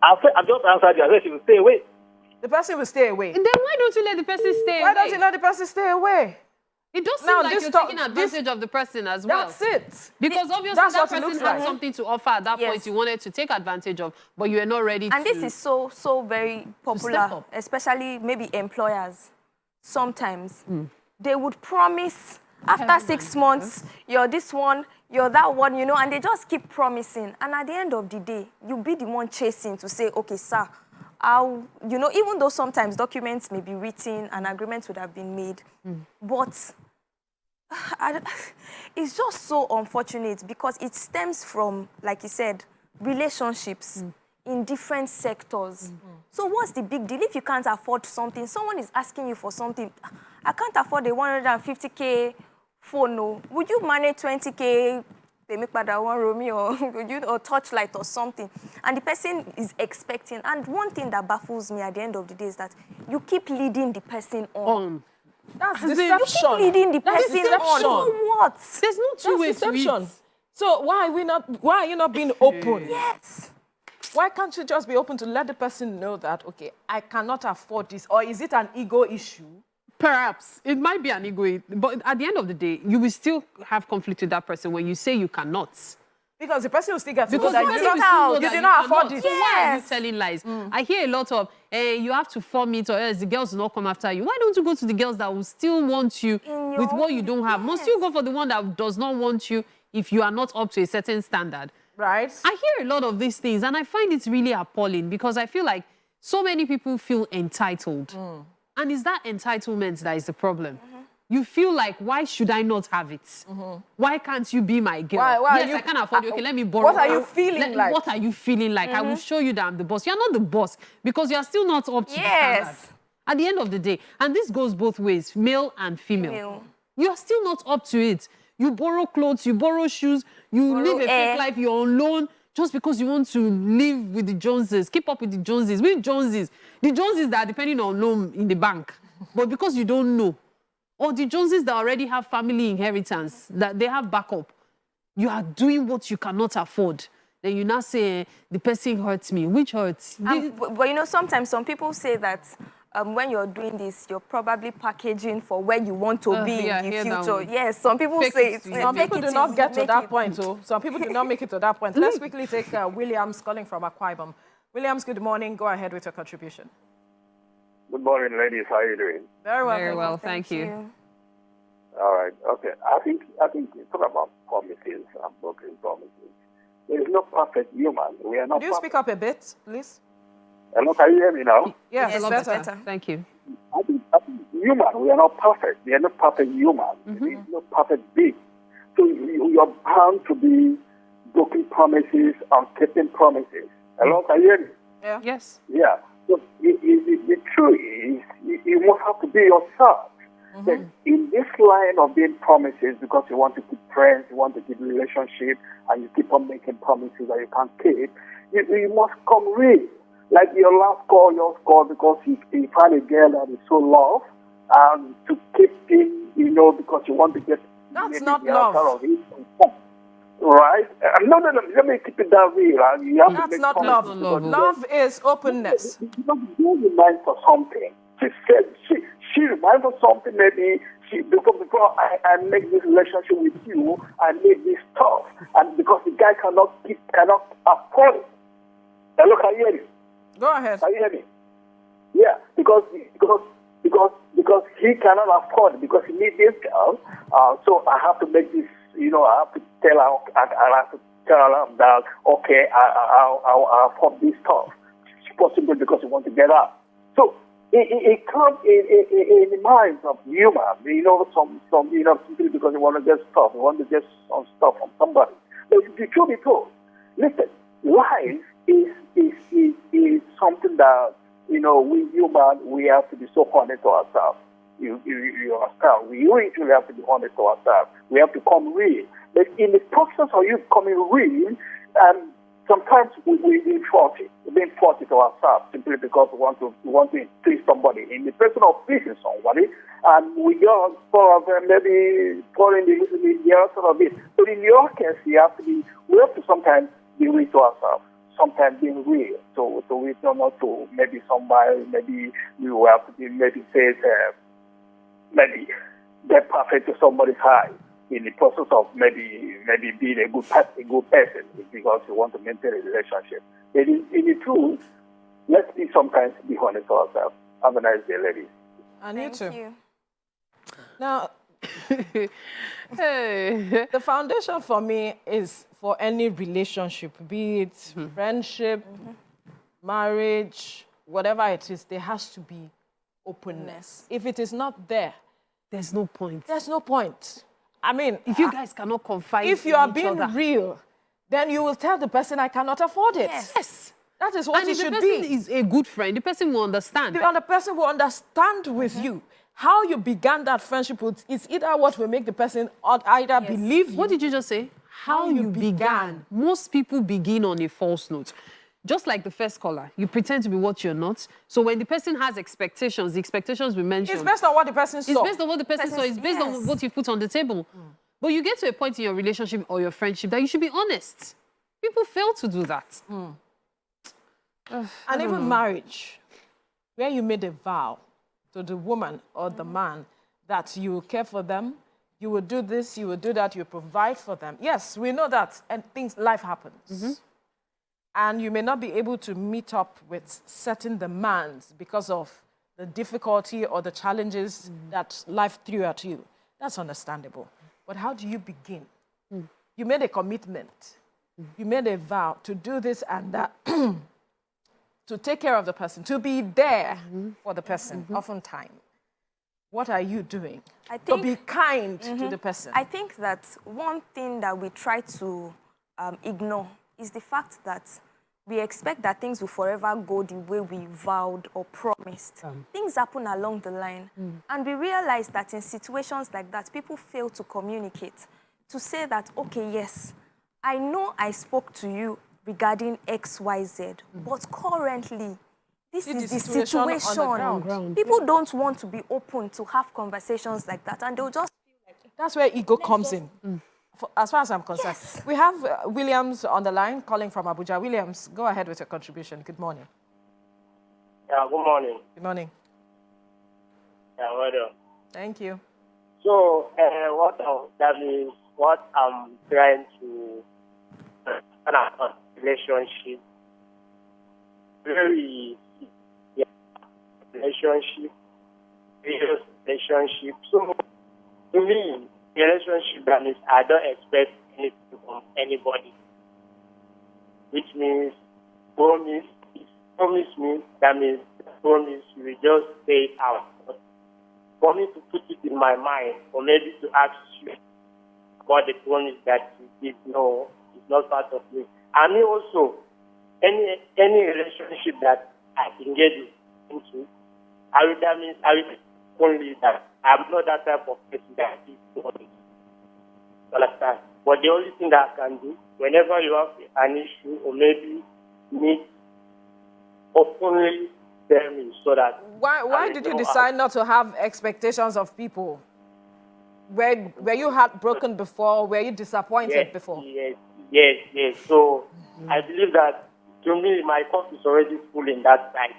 I've just answered you. I said she will stay away. The person will stay away. And then why don't you let the person stay away? Why don't you let the person stay away? It does seem like you're taking advantage of the person as well. That's it. Because obviously that person had something to offer at that point you wanted to take advantage of, but you were not ready to. And this is so very popular, especially maybe employers. Sometimes they would promise after 6 months, you're this one, you're that one, you know, and they just keep promising. And at the end of the day, you'll be the one chasing to say, okay, sir, you know, even though sometimes documents may be written and agreements would have been made, but it's just so unfortunate because it stems from, like you said, relationships in different sectors. So what's the big deal? If you can't afford something, someone is asking you for something. I can't afford a 150K phone. No. Would you manage 20K? They makepada one Romeo or Torchlight or something, and the person is expecting. And one thing that baffles me at the end of the day is that you keep leading the person on. That's deception. You keep leading the person on. So what? There's no two ways to it. So why are you not being open? Yes. Why can't you just be open to let the person know that, okay, I cannot afford this, or is it an ego issue? Perhaps. It might be an ego, but at the end of the day, you will still have conflict with that person when you say you cannot. Because the person will still get to know Because that you did not afford it. So why are you telling lies? I hear a lot of, you have to form it or else the girls will not come after you. Why don't you go to the girls that will still want you with what you don't have? Must you go for the one that does not want you if you are not up to a certain standard? Right. I hear a lot of these things and I find it really appalling because I feel like so many people feel entitled. And it's that entitlement that is the problem. You feel like, why should I not have it? Why can't you be my girl? Why yes, I can't afford you. Okay, let me borrow. What are you feeling like? What are you feeling like? I will show you that I'm the boss. You're not the boss because you're still not up to the standard. At the end of the day, and this goes both ways, male and female. You're still not up to it. You borrow clothes, you borrow shoes, you live a fake life, you're on loan, just because you want to live with the Joneses, keep up with the Joneses. With Joneses, the Joneses that are depending on loan in the bank, but because you don't know, or the Joneses that already have family inheritance, that they have backup, you are doing what you cannot afford. Then you now say, the person hurts me. Which hurts? But you know, sometimes some people say that when you're doing this, you're probably packaging for where you want to be in the future. Yes, some people say it. Some people do not get to that point, so some people do not make it to that point. Let's quickly take Williams calling from Akwa Ibom. Williams, good morning. Go ahead with your contribution. Good morning, ladies. How are you doing? Very well. Very well, thank you. All right. Okay. I think talk about promises and broken promises. There is no perfect human. We are not. Could you speak up a bit, please? Hello, can you hear me now? Yes, better. Thank you. I think human. We are not perfect. We are not perfect human. There is no perfect being. So you are bound to be broken promises and keeping promises. Hello, can you hear me? Yeah. Yes. Yeah. So the truth is, you must have to be yourself. That in this line of being promises, because you want to keep friends, you want to keep relationship, and you keep on making promises that you can't keep, you must come real. Like your last call, because you find a girl that is so loved, and to keep in, because you want to get. That's not love. Right? No, let me keep it that real. You have That's to make not love. Love is openness. You remind for something. She said she reminds for something. Maybe before I make this relationship with you, I made this tough, and because the guy cannot afford it. Hello, can you hear me? Go ahead. Can you hear me? Yeah, because he cannot afford it, because he needs this girl. So I have to make this, I have to tell her, I have to tell her that, okay, I'll pop this stuff. It's possible because you want to get out. So it comes in the minds of humans, some simply because you want to get stuff, you want to get some stuff from somebody. But the truth be told, listen, life is something that, we humans, we have to be so honest to ourselves. You understand? We usually have to be honest to ourselves. We have to come real. But in the process of you coming real, sometimes we've been faulty. We've been faulty to ourselves simply because we want to please somebody. In the person of pleasing somebody, and we just sort of maybe falling the other sort of it. But in your case, we have to sometimes be real to ourselves. Sometimes being real. So we don't know to maybe somebody, maybe we will have to be maybe say maybe get perfect to somebody's high in the process of maybe being a good person because you want to maintain a relationship. But in the truth, let's be sometimes be honest to ourselves. Have a nice day, ladies. And you Thank too. you. Now, Hey. the foundation for me is for any relationship, be it friendship, marriage, whatever it is, there has to be openness. If it is not there, There's no point. there's no point. I mean, If you guys cannot confide if you in are each being other. real, then you will tell the person, I cannot afford it. Yes. That is what And it if the should person be. is a good friend, the person will understand. The person will understand with you. How you began that friendship is either what will make the person either believe you. What did you just say? How you began. Most people begin on a false note. Just like the first caller, you pretend to be what you're not. So when the person has expectations, the expectations we mentioned. It's based on what the person saw. It's based on what the person saw. It's based on what you put on the table. But you get to a point in your relationship or your friendship that you should be honest. People fail to do that. And even marriage, where you made a vow to the woman or the man that you will care for them, you will do this, you will do that, you will provide for them. Yes, we know that, and life happens. And you may not be able to meet up with certain demands because of the difficulty or the challenges that life threw at you. That's understandable. But how do you begin? You made a commitment. You made a vow to do this and that, to take care of the person, to be there for the person, oftentimes. What are you doing to be kind to the person? I think that one thing that we try to ignore is the fact that we expect that things will forever go the way we vowed or promised. Things happen along the line. And we realize that in situations like that, people fail to communicate, to say that, okay, yes, I know I spoke to you regarding X, Y, Z, but currently, this is the situation. On the ground. People don't want to be open to have conversations like that, and they'll just feel like That's where ego comes in. As far as I'm concerned. Yes. We have Williams on the line calling from Abuja. Williams, go ahead with your contribution. Good morning. Yeah, good morning. Good morning. Yeah, well done. Thank you. So, what I'm trying to relationship, very relationship, serious relationship. So, to me, relationship, that means I don't expect anything from anybody, which means promise. If promise means, that means promise, you will just say it out. But for me to put it in my mind, or maybe to ask you about the promise that you did, no, it's not part of me. I mean also, any relationship that I can get into, that means I will only that. I'm not that type of person that is promise. Understand? But the only thing that I can do, whenever you have an issue, or maybe need openly tell me so that... Why did you decide not to have expectations of people? Were you heartbroken before? Were you disappointed before? Yes. So I believe that, to me, my cup is already full in that side.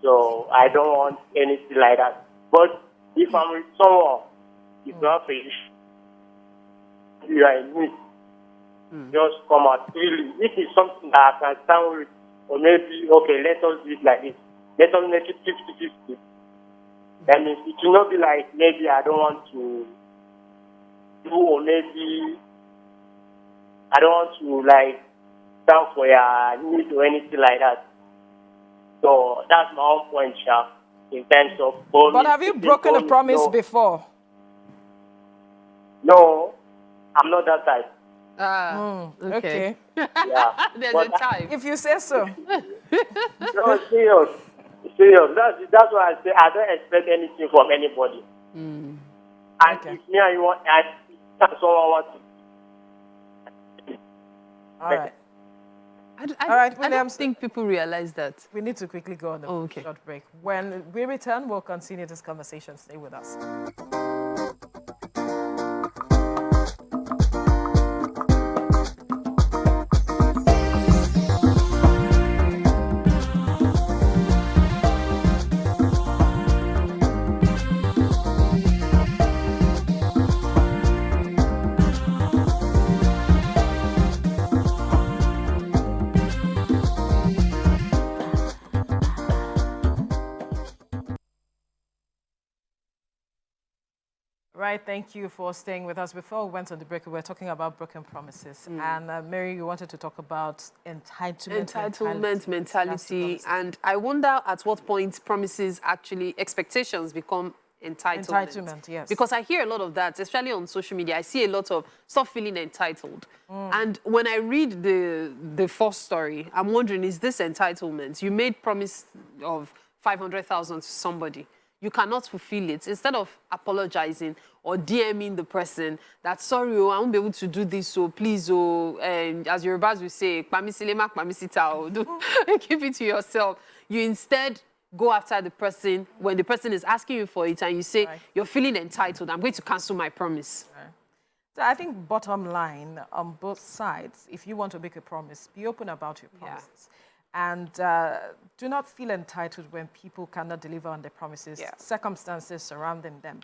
so I don't want anything like that. But if I'm with someone, if you have a issue, you are in need, just come out freely. If it's something that I can stand with, or maybe, okay, let us do it like this. Let us make it 50-50. That means it will not be like, maybe I don't want to do, or maybe I don't want to like stand for your need or anything like that. So that's my own point, Sha, in terms of promise. But have you broken a promise before? No, I'm not that type. Okay. Yeah. There's But a time. If you say so. No, serious. Serious. That's why I say I don't expect anything from anybody. And Okay. if me and you want, and someone wants to. All right. I right, don't Williams. think people realize that. We need to quickly go on a Okay. short break. When we return, we'll continue this conversation. Stay with us. Right, thank you for staying with us. Before we went on the break, we were talking about broken promises. And Mary, you wanted to talk about Entitlement mentality. And I wonder at what point promises actually, expectations become entitlement. Entitlement, yes. Because I hear a lot of that, especially on social media. I see a lot of stop feeling entitled. And when I read the first story, I'm wondering, is this entitlement? You made promise of 500,000 to somebody. You cannot fulfill it. Instead of apologizing or DMing the person that, sorry, I won't be able to do this, so please, as Yorubas will say, keep it to yourself. You instead go after the person when the person is asking you for it and you say, you're feeling entitled, I'm going to cancel my promise. So I think bottom line, on both sides, if you want to make a promise, be open about your promises. And do not feel entitled when people cannot deliver on their promises. Circumstances surrounding them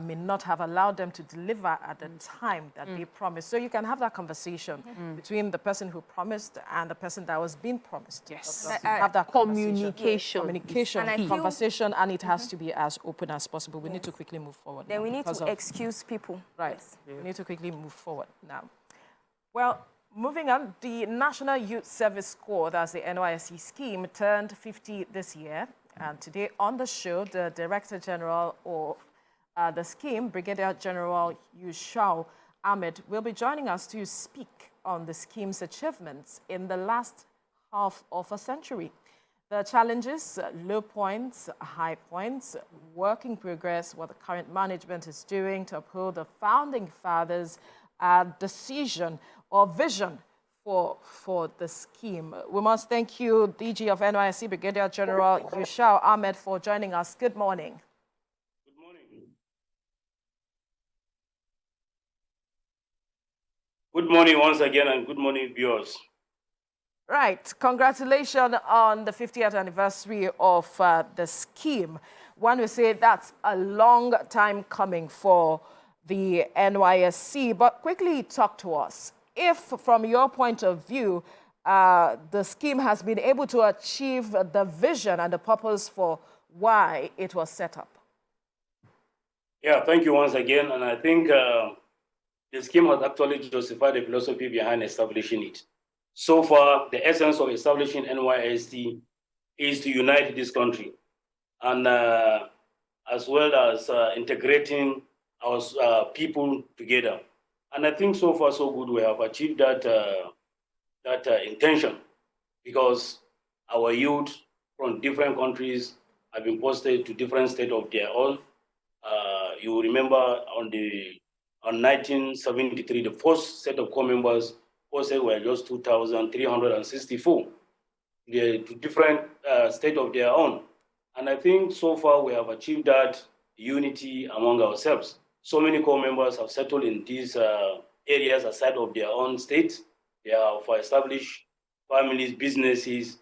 may not have allowed them to deliver at the time that they promised. So you can have that conversation between the person who promised and the person that was being promised. Yes. Have that Communication, conversation, and it has to be as open as possible. We need to quickly move forward. Then now we need because to of- excuse people. Right. We need to quickly move forward now. Well, moving on, the National Youth Service Corps, that's the NYSC scheme, turned 50 this year. And today on the show, the Director General of the scheme, Brigadier General Yushau Ahmed, will be joining us to speak on the scheme's achievements in the last half of a century. The challenges, low points, high points, work in progress, what the current management is doing to uphold the founding fathers' decision or vision for the scheme. We must thank you, DG of NYSC, Brigadier General Yushau Ahmed, for joining us. Good morning. Good morning. Good morning once again, and good morning, viewers. Right. Congratulations on the 50th anniversary of the scheme. One would say that's a long time coming for the NYSC, but quickly talk to us. If, from your point of view, the scheme has been able to achieve the vision and the purpose for why it was set up. Yeah, thank you once again. And I think the scheme has actually justified the philosophy behind establishing it. So far, the essence of establishing NYSC is to unite this country, and as well as integrating our people together. And I think so far so good. We have achieved that intention, because our youth from different countries have been posted to different states of their own. You remember on 1973, the first set of core members posted were just 2,364. They're to different state of their own. And I think so far we have achieved that unity among ourselves. So many core members have settled in these areas aside of their own states. They have established families, businesses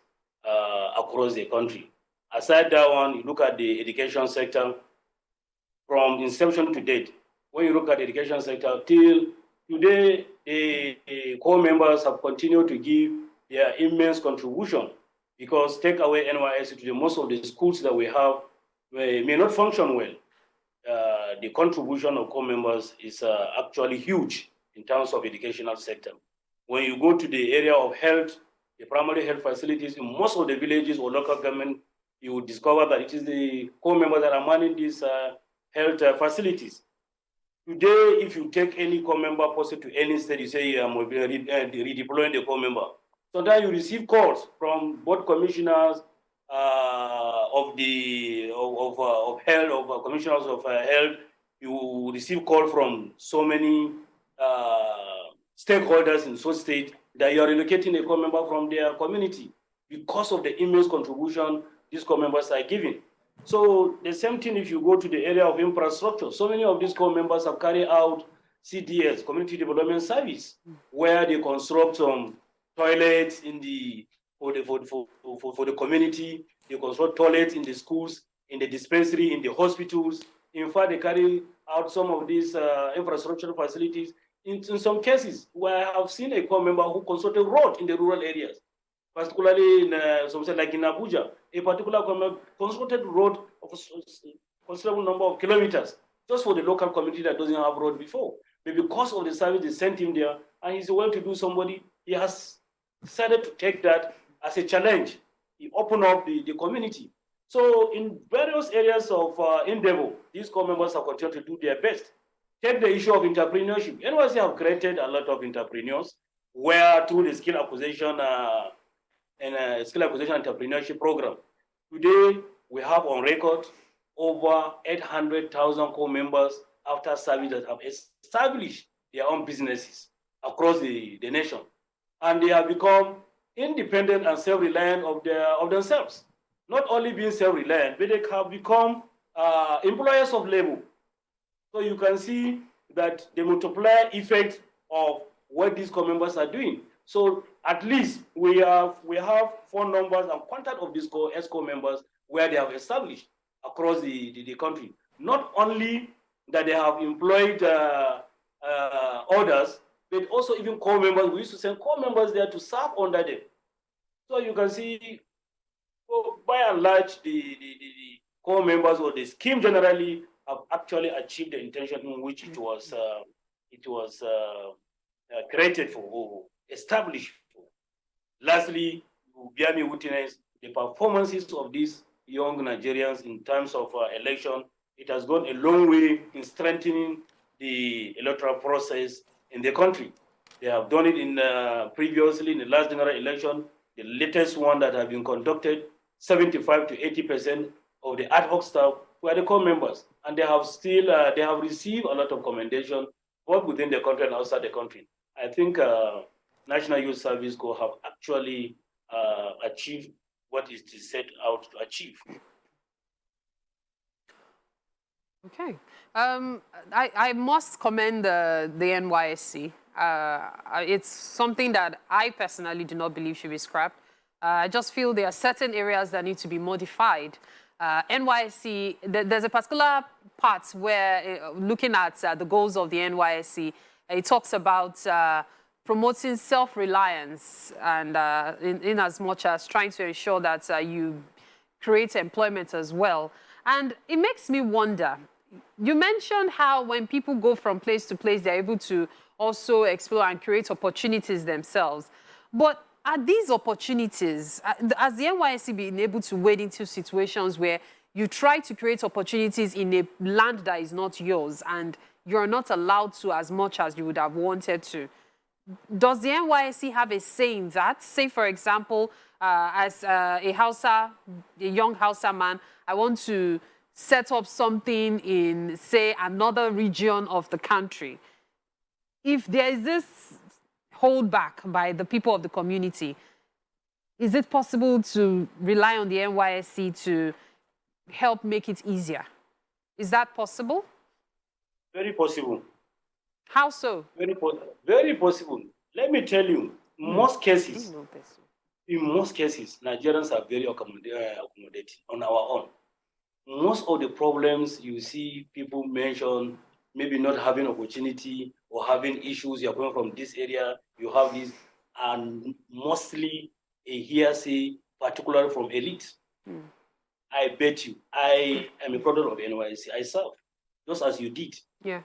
across the country. Aside that one, you look at the education sector. From inception to date, when you look at the education sector, till today, the core members have continued to give their immense contribution, because take away NYSC today, most of the schools that we have may not function well. the contribution of core members is actually huge in terms of educational sector. When you go to the area of health, the primary health facilities in most of the villages or local government, you will discover that it is the core members that are managing these health facilities. Today, if you take any core member posted to any state, you say I'm redeploying the core member. Sometimes you receive calls from both commissioners of health, commissioners of health. You receive call from so many stakeholders in so state that you are relocating a core member from their community because of the immense contribution these core members are giving. So the same thing if you go to the area of infrastructure. So many of these core members have carried out CDS, Community Development Service, where they construct some toilets in the for the community. They construct toilets in the schools, in the dispensary, in the hospitals. In fact, they carry out some of these infrastructure facilities. In some cases, where I have seen a core member who constructed road in the rural areas, particularly in something like in Abuja, a particular core member constructed road of a considerable number of kilometers just for the local community that doesn't have road before. But because of the service, they sent him there, and he's a well-to-do somebody. He has decided to take that as a challenge. He opened up the community. So in various areas of endeavor, these core members have continued to do their best. Take the issue of entrepreneurship. NYSC have created a lot of entrepreneurs where through the skill acquisition entrepreneurship program. Today, we have on record over 800,000 core members after service that have established their own businesses across the nation. And they have become independent and self-reliant of themselves. Not only being self-reliant, but they have become employers of labor. So you can see that the multiplier effect of what these core members are doing. So at least we have phone numbers and contact of these ESCO members where they have established across the country. Not only that they have employed others, but also even core members. We used to send core members there to serve under them. So you can see, by and large, the core members or the scheme generally have actually achieved the intention in which it was created for or established for. Lastly, you bear me witness the performances of these young Nigerians in terms of election. It has gone a long way in strengthening the electoral process in the country. They have done it previously in the last general election, the latest one that have been conducted. 75 to 80% of the ad hoc staff were the core members, and they have received a lot of commendation both within the country and outside the country. I think National Youth Service Corps have actually achieved what it is set out to achieve. Okay. I must commend the NYSC. It's something that I personally do not believe should be scrapped. I just feel there are certain areas that need to be modified. NYSC, there's a particular part where, looking at the goals of the NYSC, it talks about promoting self-reliance and in as much as trying to ensure that you create employment as well. And it makes me wonder, you mentioned how when people go from place to place, they're able to also explore and create opportunities themselves. But are these opportunities, has the NYSC been able to wade into situations where you try to create opportunities in a land that is not yours and you're not allowed to as much as you would have wanted to? Does the NYSC have a say in that? Say, for example, as a young Hausa man, I want to set up something in, say, another region of the country. If there is this hold back by the people of the community, is it possible to rely on the NYSC to help make it easier? Is that possible? Very possible. How so? Very possible. Let me tell you, in most cases, Nigerians are very accommodating on our own. Most of the problems you see people mention, maybe not having opportunity or having issues, you're coming from this area, you have this, and mostly a hearsay, particularly from elites. I bet you, I am a product of NYSC. I serve. just as you did. Yeah.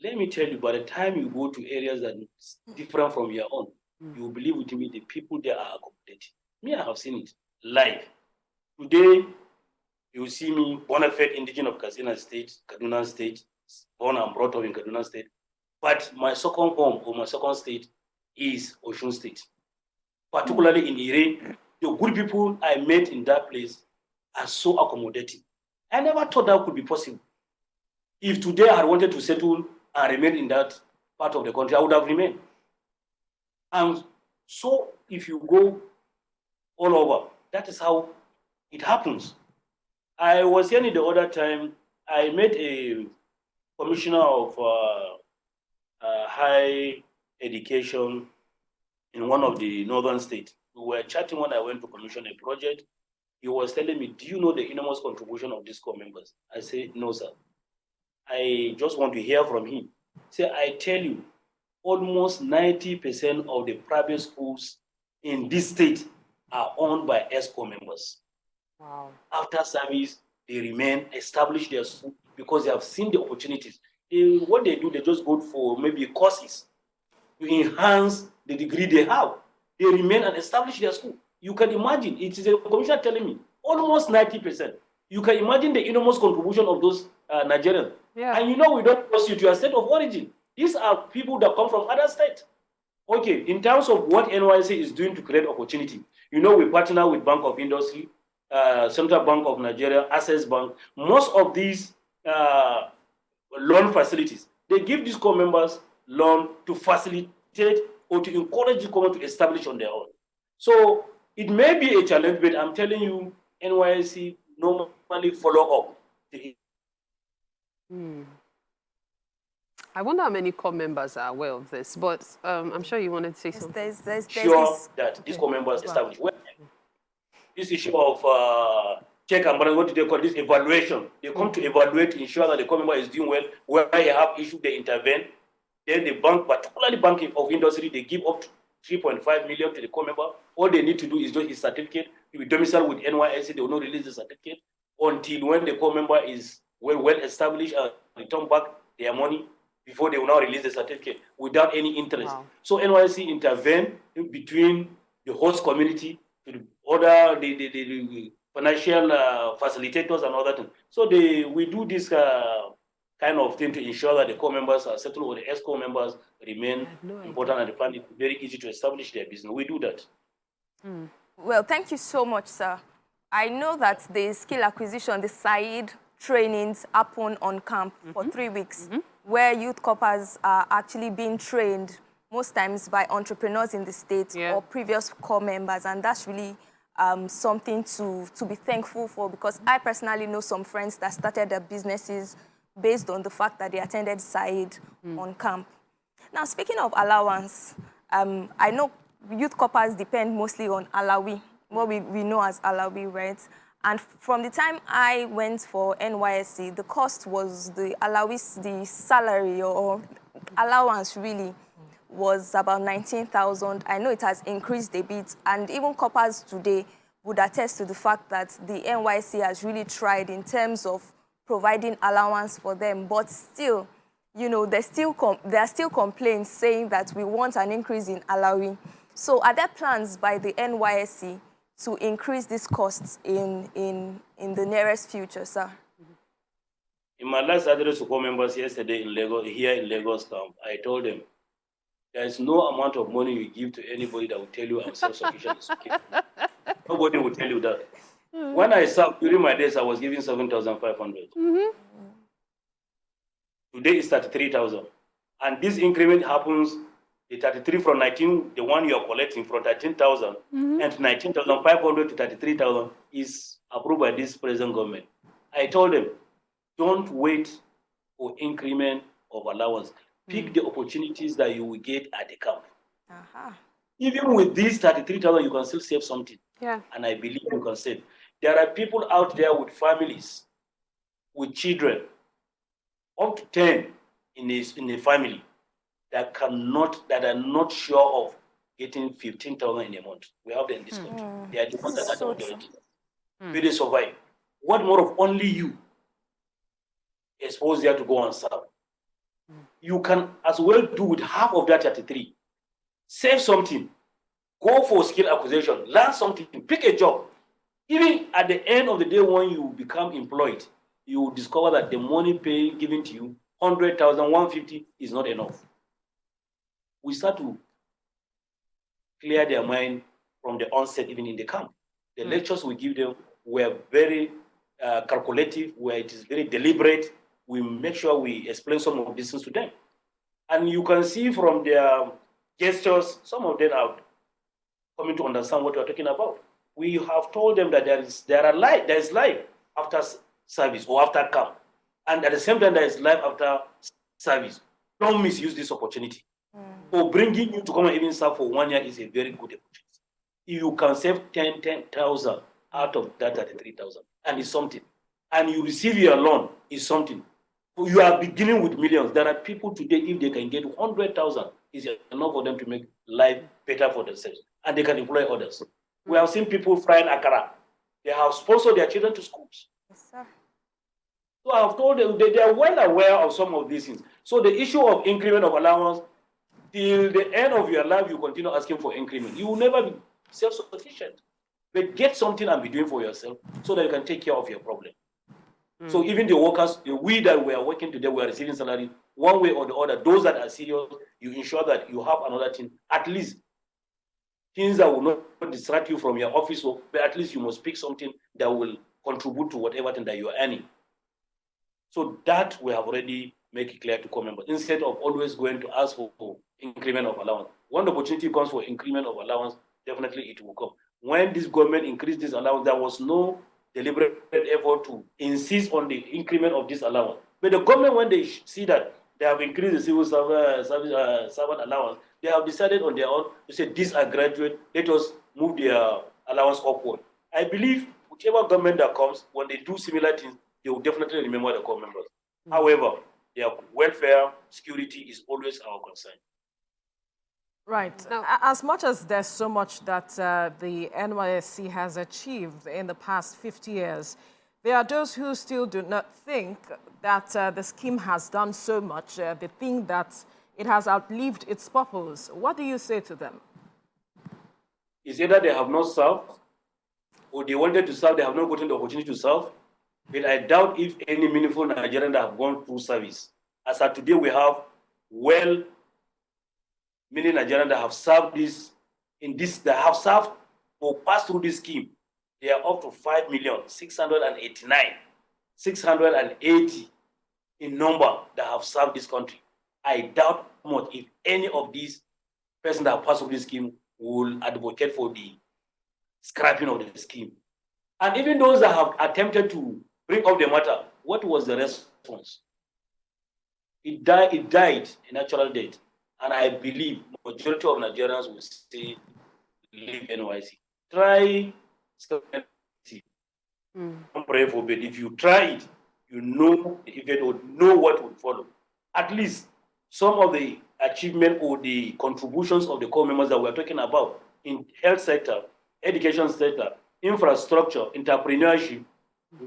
Let me tell you, by the time you go to areas that are different from your own, you will believe with me, the people there are accommodating. Me, I have seen it live. Today, you see me, born and fed indigenous of Kaduna State, born and brought up in Kaduna State. But my second home or my second state is Osun State. Particularly in Ire, the good people I met in that place are so accommodating. I never thought that could be possible. If today I had wanted to settle and remain in that part of the country, I would have remained. And so if you go all over, that is how it happens. I was hearing the other time, I met a commissioner of high education in one of the northern states. We were chatting when I went to commission a project. He was telling me, do you know the enormous contribution of these core members? I said, no, sir. I just want to hear from him. Say, I tell you, almost 90% of the private schools in this state are owned by ESCO members. Wow. After service, they remain, establish their school because they have seen the opportunities. What they do, they just go for maybe courses to enhance the degree they have. They remain and establish their school. You can imagine, it is a commissioner telling me, almost 90%. You can imagine the enormous contribution of those Nigerians. Yeah. And you know, we don't proceed to your state of origin. These are people that come from other states. Okay, in terms of what NYSC is doing to create opportunity, you know, we partner with Bank of Industry, Central Bank of Nigeria, Access Bank. Most of these loan facilities, they give these core members loan to facilitate or to encourage the core to establish on their own. So it may be a challenge, but I'm telling you, NYSC normally follow up. I wonder how many core members are aware of this, but I'm sure you wanted to say something. There's Sure this, that these core members establish. Well, this issue of check and balance, what do they call this? Evaluation. They come to evaluate to ensure that the core member is doing well. Where you have issue, they intervene. Then the bank, particularly Bank of Industry, they give up to 3.5 million to the core member. All they need to do is just his certificate. If you domicile with NYSC, they will not release the certificate until when the core member is well established and return back their money before they will now release the certificate without any interest. Wow. So NYSC intervene in between the host community to the other the financial facilitators and other things. So we do this kind of thing to ensure that the core members are settled or the ESCO members remain important and they find it very easy to establish their business. We do that. well, thank you so much, sir. I know that the skill acquisition, the side trainings happen on camp for 3 weeks, where youth corpers are actually being trained most times by entrepreneurs in the state or previous core members, and that's really something to be thankful for, because I personally know some friends that started their businesses based on the fact that they attended side on camp. Now, speaking of allowance, I know youth corpers depend mostly on Alawi, what we know as Alawi, right? And from the time I went for NYSC, the cost was the Alawis, the salary or allowance really was about 19,000. I know it has increased a bit, and even corpers today would attest to the fact that the NYSC has really tried in terms of providing allowance for them, but still, you know, there are still complaints saying that we want an increase in Alawi. So are there plans by the NYSC to increase these costs in the nearest future, sir? In my last address to core members yesterday in Lagos, here in Lagos camp, I told them, there is no amount of money you give to anybody that will tell you I'm self-sufficient. Nobody will tell you that. When I served during my days, I was giving 7,500. Today is 33,000. And this increment happens, the 33 from 19, the one you are collecting from 13,000 and 19,500 to 33,000 is approved by this present government. I told them, don't wait for increment of allowance. Pick the opportunities that you will get at the camp. Even with these 33,000, you can still save something. Yeah. And I believe you can save. There are people out there with families, with children, up to 10 in a family that are not sure of getting 15,000 in a month. We have them in this country. They are the ones that are not doing it. Will they survive? What more of only you exposure to go and serve. You can as well do with half of that 33. Save something. Go for skill acquisition. Learn something. Pick a job. Even at the end of the day, when you become employed, you will discover that the money given to you, 100,000, 150, is not enough. We start to clear their mind from the onset, even in the camp. The lectures we give them were very calculative, where it is very deliberate. We make sure we explain some of these things to them. And you can see from their gestures, some of them are coming to understand what we're talking about. We have told them that there is life after service or after camp. And at the same time, there is life after service. Don't misuse this opportunity. For bringing you to come and even serve for 1 year is a very good opportunity. You can save 10,000 out of that 33,000, and it's something. And you receive your loan is something. You are beginning with millions. There are people today, if they can get 100,000, is enough for them to make life better for themselves, and they can employ others. We have seen people frying akara. They have sponsored their children to schools. Yes, sir. So I have told them they are well aware of some of these things. So the issue of increment of allowance, till the end of your life, you continue asking for increment. You will never be self-sufficient. But get something and be doing for yourself so that you can take care of your problem. So even the workers, we that we are working today, we are receiving salary one way or the other. Those that are serious, you ensure that you have another thing, at least things that will not distract you from your office work, but at least you must pick something that will contribute to whatever thing that you are earning. So that we have already made it clear to core members, instead of always going to ask for increment of allowance. When the opportunity comes for increment of allowance, definitely it will come. When this government increased this allowance, there was no deliberate effort to insist on the increment of this allowance. But the government, when they see that they have increased the civil servant allowance, they have decided on their own to say, these are graduate, let us move their allowance upward. I believe whichever government that comes, when they do similar things, they will definitely remember the core members. However, their welfare, security is always our concern. Right. As much as there's so much that the NYSC has achieved in the past 50 years, there are those who still do not think that the scheme has done so much. They think that it has outlived its purpose. What do you say to them? It's either they have not served, or they wanted to serve, they have not gotten the opportunity to serve. But I doubt if any meaningful Nigerian that have gone through service. As of today, we have many Nigerians that have served that have served or passed through this scheme. They are up to 5,680 in number that have served this country. I doubt much if any of these persons that have passed through this scheme will advocate for the scrapping of the scheme. And even those that have attempted to bring up the matter, what was the response? It died a natural death. And I believe majority of Nigerians will say, leave NYSC. Try don't pray for it. If you try it, you know the effect or know what will follow. At least some of the achievement or the contributions of the core members that we're talking about in health sector, education sector, infrastructure, entrepreneurship,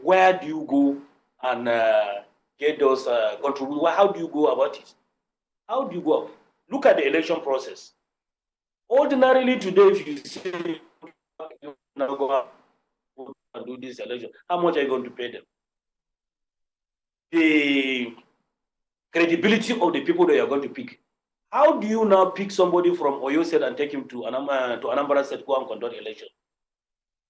where do you go and get those contributions? How do you go about it? How do you go about it? Look at the election process. Ordinarily today, if you say you now go out and do this election, how much are you going to pay them? The credibility of the people that you are going to pick. How do you now pick somebody from Oyo State and take him to Anambra State to go and conduct election?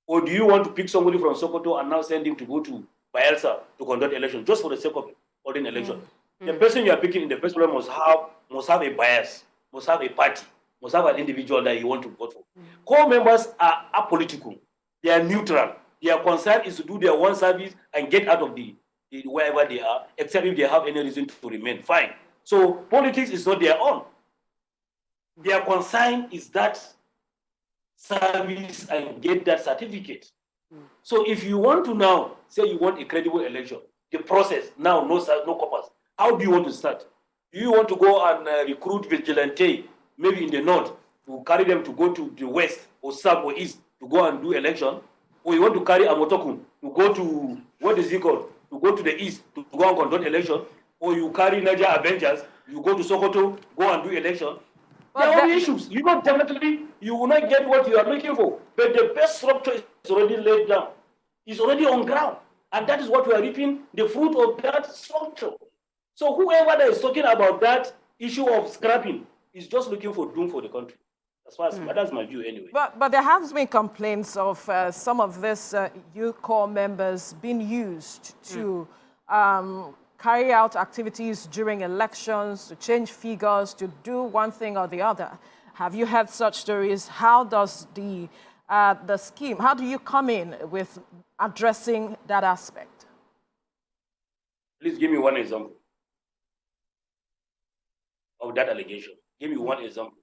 Or do you want to pick somebody from Sokoto and now send him to go to Bayelsa to conduct election just for the sake of holding election? The person you are picking in the first place must have a bias, must have a party, must have an individual that you want to vote for. Core members are apolitical. They are neutral. Their concern is to do their one service and get out of the wherever they are, except if they have any reason to remain. Fine. So politics is not their own. Their concern is that service and get that certificate. So if you want to now say you want a credible election, the process now no coppers. How do you want to start? Do you want to go and recruit vigilante, maybe in the north, to carry them to go to the west or south or east to go and do election? Or you want to carry Amotokun to go to, what is it called, to go to the east to go and conduct election, or you carry Niger Avengers, you go to Sokoto, go and do election. There will be issues. You know, definitely you will not get what you are looking for. But the best structure is already laid down. It's already on ground. And that is what we are reaping, the fruit of that structure. So whoever that is talking about that issue of scrapping is just looking for doom for the country. As far as that's my view anyway. But there has been complaints of some of these youth corps members being used to carry out activities during elections, to change figures, to do one thing or the other. Have you heard such stories? How does the scheme, how do you come in with addressing that aspect? Please give me one example of that allegation. Give me one example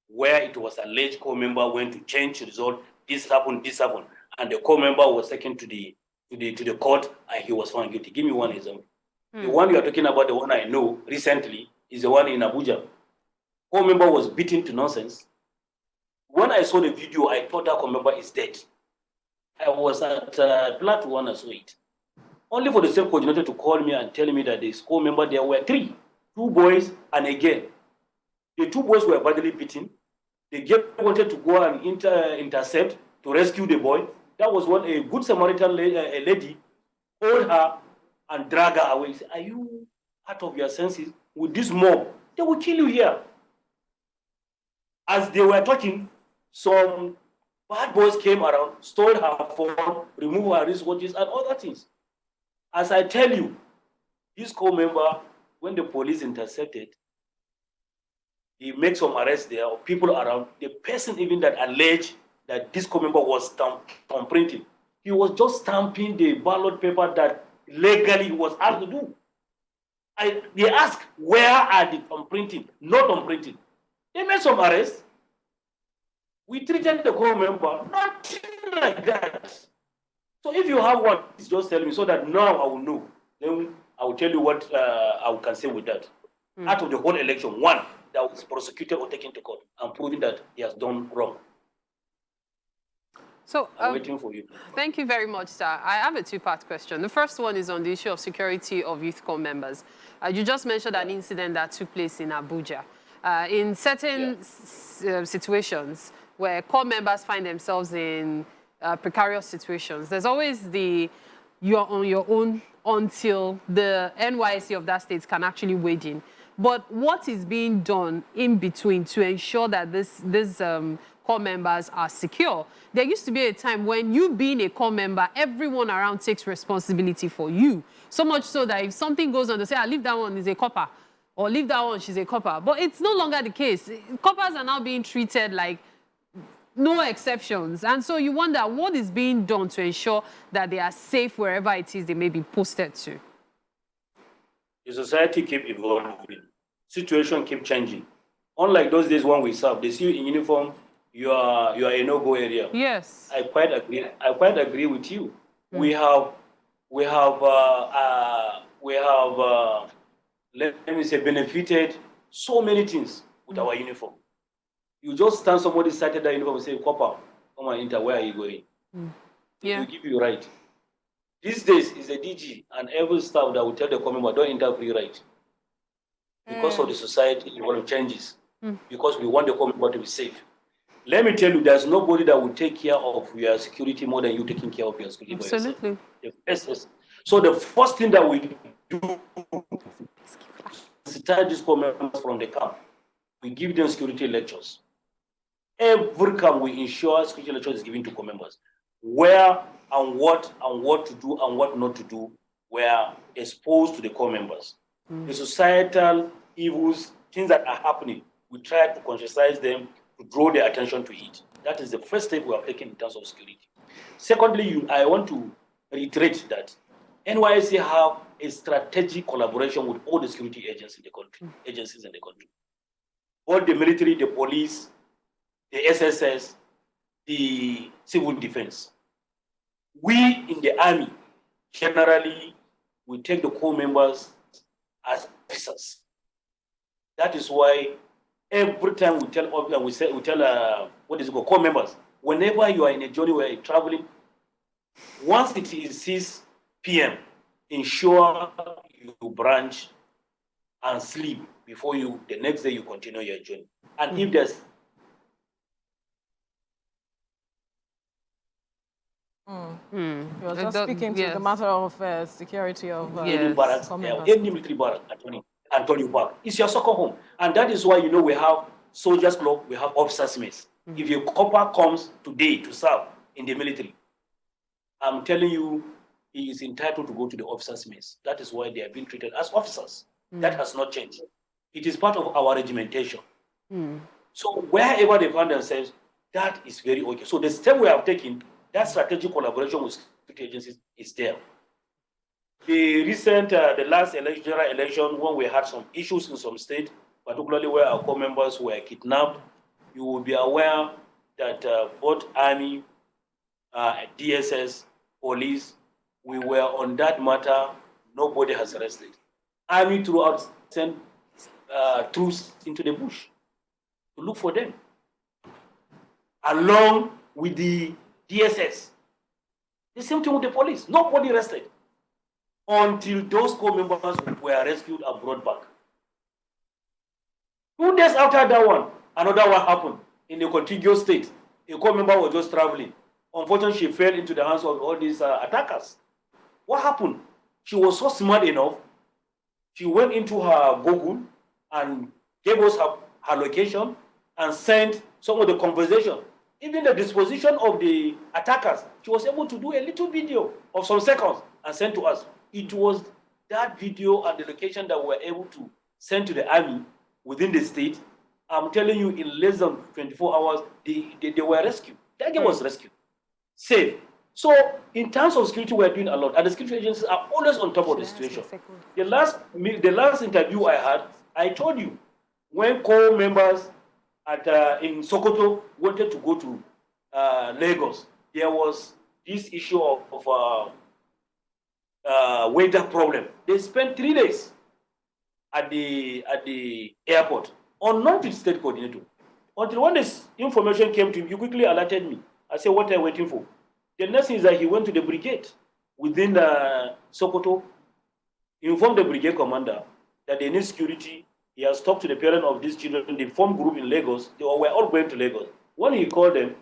where it was alleged core member went to change the result, this happened, and the core member was taken to the court and he was found guilty. Give me one example. The one you are talking about, the one I know recently, is the one in Abuja. Core member was beaten to nonsense. When I saw the video, I thought that core member is dead. I was at Plateau when I saw it. Only for the same coordinator to call me and tell me that the core member, there were 2 boys and a girl. The 2 boys were badly beaten. The girl wanted to go and intercept to rescue the boy. That was when a good Samaritan lady hold her and drag her away. He said, are you out of your senses? With this mob, they will kill you here. As they were talking, some bad boys came around, stole her phone, removed her wristwatches and other things. As I tell you, this co-member, when the police intercepted, he made some arrests there of people around. The person even that alleged that this co-member was thumbprinting, he was just stamping the ballot paper that legally he was asked to do. They asked, where are the thumbprinting? Not thumbprinting. They made some arrests. We treated the co-member, nothing like that. So if you have one, just tell me so that now I will know. Then I will tell you what I can say with that. Out of the whole election, one that was prosecuted or taken to court and proving that he has done wrong. So I'm waiting for you. Thank you very much, sir. I have a 2-part question. The first one is on the issue of security of youth corps members. You just mentioned an incident that took place in Abuja. In certain situations where corps members find themselves in precarious situations, there's always you're on your own until the NYSC of that state can actually wade in. But what is being done in between to ensure that these corps members are secure? There used to be a time when you being a corps member, everyone around takes responsibility for you. So much so that if something goes on, they say, leave that one, is a copper. Or leave that one, she's a copper. But it's no longer the case. Coppers are now being treated like no exceptions. And so you wonder what is being done to ensure that they are safe wherever it is they may be posted to. The society keep evolving. Situation keep changing. Unlike those days when we served, they see you in uniform, you are a no-go area. Yes. I quite agree with you. We have let me say benefited so many things with our uniform. You just stand somebody sighted that uniform and say, Copper, come on, enter, where are you going? Yeah. They will give you right. These days is a DG and every staff that will tell the commander, don't enter free right. Because of the society, it will changes. Because we want the commander to be safe. Let me tell you, there's nobody that will take care of your security more than you taking care of your security. Absolutely. So the first thing that we do is start these members from the camp. We give them security lectures. Every camp we ensure security lectures is given to core members. Where and what to do and what not to do were exposed to the core members. The societal evils, things that are happening, we try to conscientize them to draw their attention to it. That is the first step we have taken in terms of security. Secondly, I want to reiterate that NYSC have a strategic collaboration with all the security agencies in the country. All the military, the police, the SSS, the civil defense. We in the army, generally, we take the core members as officers. That is why every time we tell core members, whenever you are in a journey where you're traveling, once it is 6 p.m., ensure you branch and sleep before the next day you continue your journey. And if there's You're just speaking to the matter of security of any barracks, members. any military barrack, Antonio Park, it's your soccer home. And that is why, we have soldiers club, we have officers' mess. If your copper comes today to serve in the military, I'm telling you, he is entitled to go to the officers' mess. That is why they are being treated as officers. That has not changed. It is part of our regimentation. So wherever they find themselves, that is very okay. So the step we have taken, that strategic collaboration with security agencies is there. The recent, the last general election, when we had some issues in some state, particularly where our core members were kidnapped, you will be aware that both Army, DSS, police, we were on that matter. Nobody has arrested. Army throughout sent troops into the bush to look for them, along with the DSS. The same thing with the police. Nobody arrested until those core members were rescued and brought back. 2 days after that one, another one happened in a contiguous state. A core member was just traveling. Unfortunately, she fell into the hands of all these attackers. What happened? She was so smart enough. She went into her Google and gave us her location and sent some of the conversation. Even the disposition of the attackers, she was able to do a little video of some seconds and send to us. It was that video and the location that we were able to send to the army within the state. I'm telling you, in less than 24 hours, they were rescued. That girl was rescued. Safe. So, in terms of security, we're doing a lot. And the security agencies are always on top of the situation. The last interview I had, I told you, when core members in Sokoto wanted to go to Lagos, there was this issue of weather problem. They spent 3 days at the airport, unknown to the state coordinator. Until when this information came to him, he quickly alerted me. I said, what are you waiting for? The next thing is that he went to the brigade within Sokoto. He informed the brigade commander that they need security. He has talked to the parent of these children. They formed group in Lagos. They were all going to Lagos. When he called them,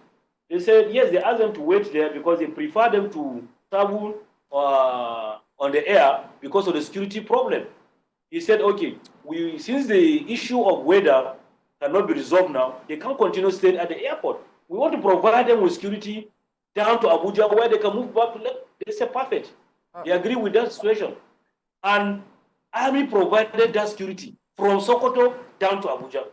they said, yes, they asked them to wait there because they prefer them to travel on the air because of the security problem. He said, okay, since the issue of weather cannot be resolved now, they can't continue staying at the airport. We want to provide them with security down to Abuja where they can move back to Lagos. They said, perfect. They agree with that situation. And Army provided that security from Sokoto down to Abuja.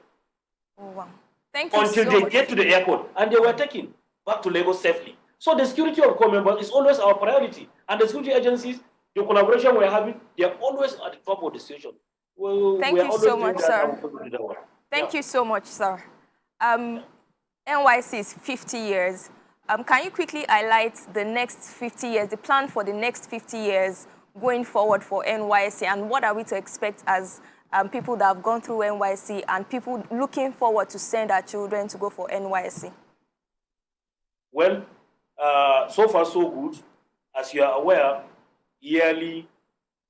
Oh, wow. Thank you until so they much. get to the airport, and they were taken back to Lagos safely. So the security of core members is always our priority. And the security agencies, the collaboration we're having, they are always at the top of the situation. Thank you so much, sir. Thank you so much, sir. NYSC is 50 years. Can you quickly highlight the next 50 years, the plan for the next 50 years going forward for NYSC, and what are we to expect as people that have gone through NYSC and people looking forward to send our children to go for NYSC? Well, so far so good. As you are aware, yearly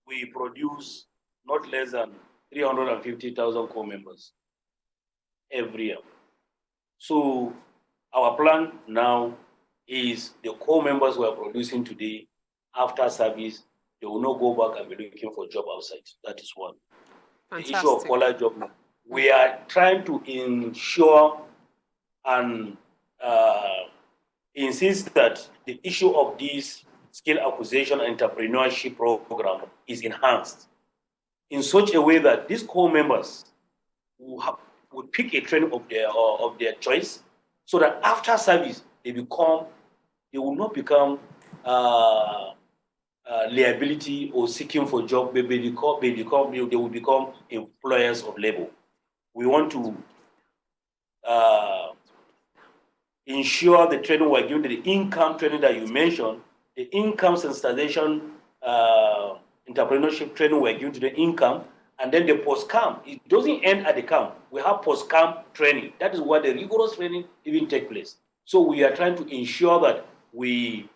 we produce not less than 350,000 core members every year. So our plan now is the core members we are producing today, after service, they will not go back and be looking for a job outside. That is one. Fantastic. The issue of collar job now. We are trying to ensure and insist that the issue of this skill acquisition and entrepreneurship program is enhanced in such a way that these core members would pick a training of their choice, so that after service they will not become liability or seeking for job. They will become employers of labor. We want to ensure the training we're giving, the income training that you mentioned, the income sensitization, entrepreneurship training we're giving to the income, and then the post-camp. It doesn't end at the camp. We have post-camp training. That is where the rigorous training even take place. So we are trying to ensure that we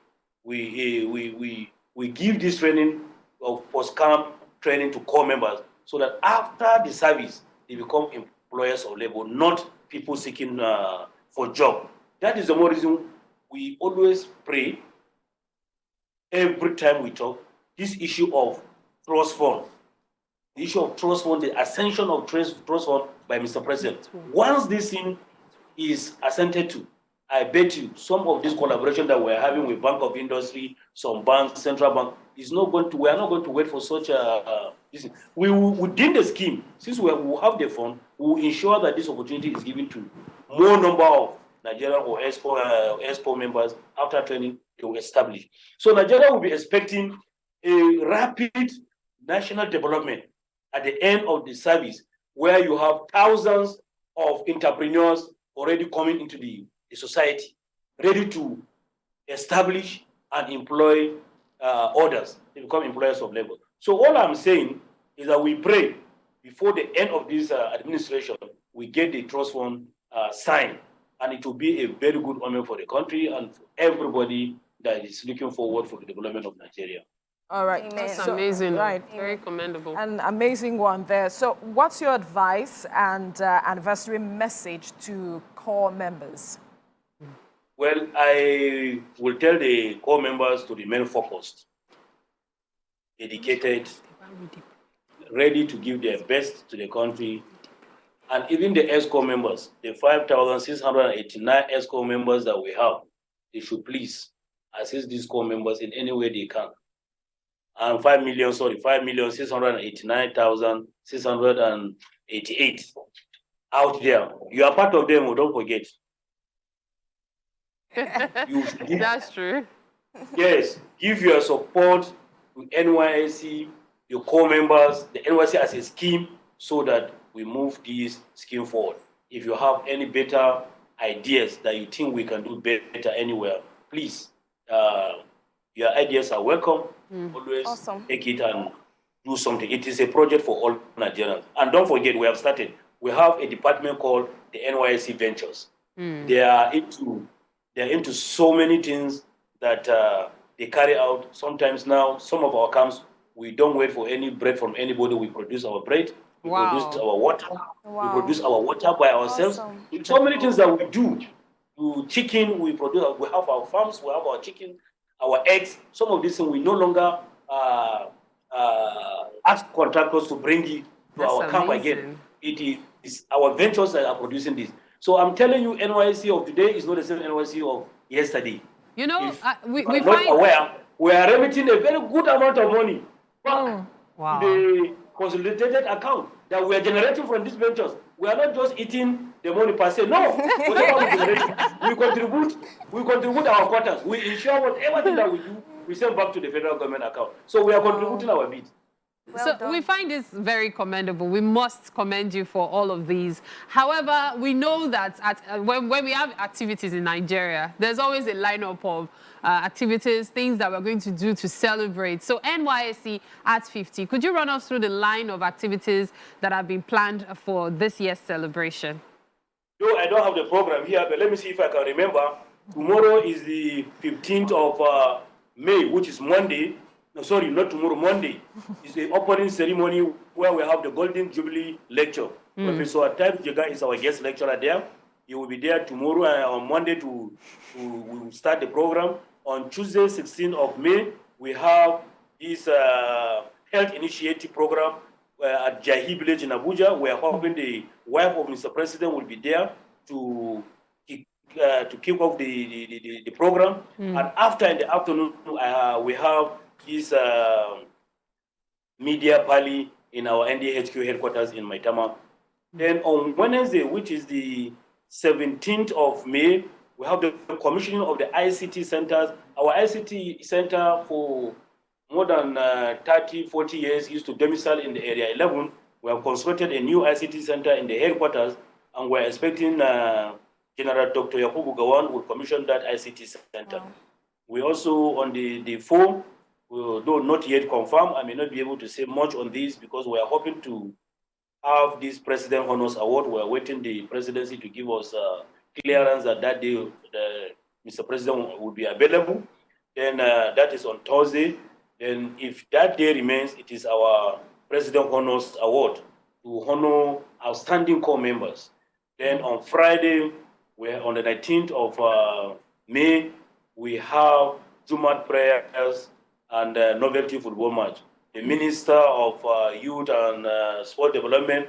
give this training of post-camp training to core members so that after the service, they become employers of labor, not people seeking for job. That is the more reason we always pray every time we talk, this issue of trust fund. The issue of trust fund, the ascension of trust fund by Mr. President. Once this thing is assented to, I bet you some of this collaboration that we're having with Bank of Industry, some banks, central bank, is not going to. We are not going to wait for such a. We will, within the scheme, since we will have the fund, we will ensure that this opportunity is given to more number of Nigerian or ESPO members after training to establish. So Nigeria will be expecting a rapid national development at the end of the service, where you have thousands of entrepreneurs already coming into the society, ready to establish and employ others to become employers of labor. So all I'm saying is that we pray before the end of this administration, we get the trust fund signed, and it will be a very good honor for the country and for everybody that is looking forward for the development of Nigeria. All right. That's So, amazing. right. Very commendable. An amazing one there. So what's your advice and anniversary message to core members? Well, I will tell the core members to remain focused, dedicated, ready to give their best to the country. And even the ESCO members, the 5,689 ESCO members that we have, they should please assist these core members in any way they can. And 5,689,688 out there. You are part of them, don't forget. That's true. Yes, give your support to NYSC, your core members, the NYSC as a scheme, so that we move this scheme forward. If you have any better ideas that you think we can do better anywhere, please, your ideas are welcome. Always take it and do something. It is a project for all Nigerians. And don't forget, we have started. We have a department called the NYSC Ventures. They are into so many things that they carry out. Sometimes now, some of our camps, we don't wait for any bread from anybody. We produce our bread. We produce our water. We produce our water by ourselves. So many things that we do. Chicken, we produce. We have our farms. We have our chicken, our eggs. Some of these things we no longer ask contractors to bring it to our camp again. It is our ventures that are producing this. So I'm telling you, NYSC of today is not the same NYSC of yesterday. You know, we are find aware, we are remitting a very good amount of money back wow. to the consolidated account that we are generating from these ventures. We are not just eating the money per se. No, whatever we generate, we contribute our quotas. We ensure whatever thing that we do, we send back to the federal government account. So we are contributing our bit. We find this very commendable. We must commend you for all of these. However, we know that when we have activities in Nigeria, there's always a lineup of activities, things that we're going to do to celebrate. So NYSC at 50, could you run us through the line of activities that have been planned for this year's celebration? No, I don't have the program here, but let me see if I can remember. Tomorrow is the 15th of May, which is Monday. No, sorry, not tomorrow, Monday. It's the opening ceremony where we have the Golden Jubilee lecture. Professor Atayib Jega is our guest lecturer there. He will be there tomorrow and on Monday to start the program. On Tuesday, 16th of May, we have this health initiative program at Jahi Village in Abuja. We are hoping the wife of Mr. President will be there to kick off the program. And after in the afternoon, we have this media rally in our NDHQ headquarters in Maitama. Then on Wednesday, which is the 17th of May, we have the commissioning of the ICT centers. Our ICT center for more than 30, 40 years used to domicile in the area 11. We have constructed a new ICT center in the headquarters, and we're expecting General Dr. Yakubu Gawan will commission that ICT center. We also, on the form, though not yet confirmed, I may not be able to say much on this because we are hoping to have this President Honors Award. We are waiting the presidency to give us clearance that day Mr. President will be available. Then that is on Thursday. Then if that day remains, it is our President Honors Award to honor outstanding corps members. Then on Friday, on the 19th of May, we have Jumat prayers and novelty football match. The Minister of Youth and Sport Development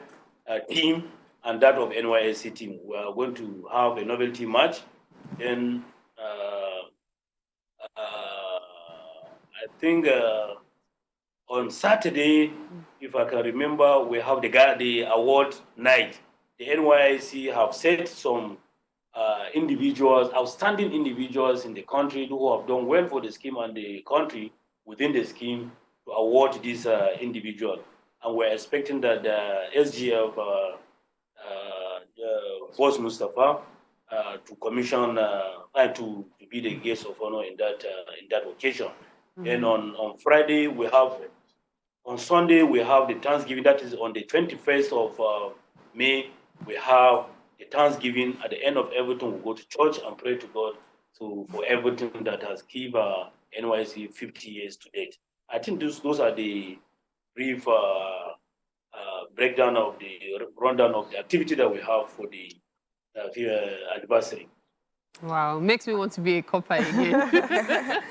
team and that of NYSC team. We are going to have a novelty match. Then I think on Saturday, if I can remember, we have the award night. The NYSC have set some individuals, outstanding individuals in the country who have done well for the scheme and the country within the scheme to award this individual. And we're expecting that the SGF, Boss Mustafa, to commission and to be the guest of honor in that occasion. Then on Friday, on Sunday, we have the Thanksgiving. That is on the 21st of May. We have the Thanksgiving. At the end of everything, we go to church and pray to God for everything that has given NYSC 50 years to date. I think those are the brief breakdown of the rundown of the activity that we have for the anniversary. Wow, makes me want to be a copper again.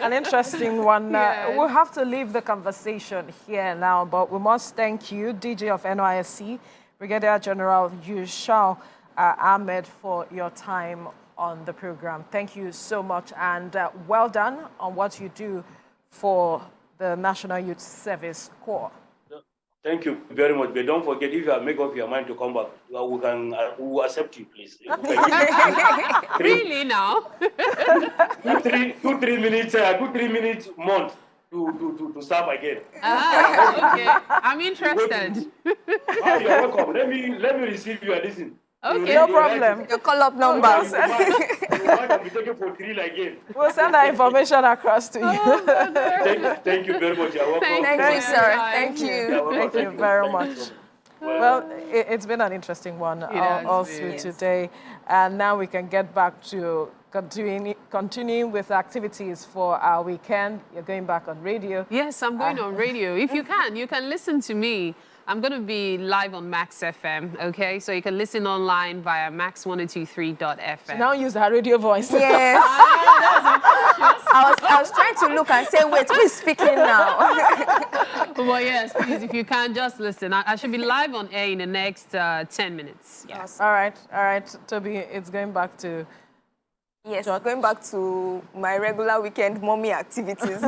An interesting one. Yes. We'll have to leave the conversation here now, but we must thank you, DG of NYSC, Brigadier General Yushal Ahmed, for your time on the program. Thank you so much, and well done on what you do for the National Youth Service Corps. Thank you very much. But don't forget, if you make up your mind to come back, we will accept you, please. Really now? 2-3 minutes month to serve again. Okay. I'm interested. You're welcome. Let me receive you and listen. Okay. No problem. Your call-up numbers. You might be taking for drill again. We'll send that information across to you. Thank you very much. You're welcome. Thank you, sir. Thank you. Thank you very much. Well, it's been an interesting one all through today. And now we can get back to continuing with activities for our weekend. You're going back on radio. Yes, I'm going on radio. If you can listen to me. I'm going to be live on Max FM, okay? So you can listen online via max1023.fm. Now use her radio voice. Yes. I was trying to look and say, wait, who is speaking now? Well, yes, please, if you can, just listen. I should be live on air in the next 10 minutes. Yes. All right. Toby, it's going back to... Yes, going back to my regular weekend mommy activities.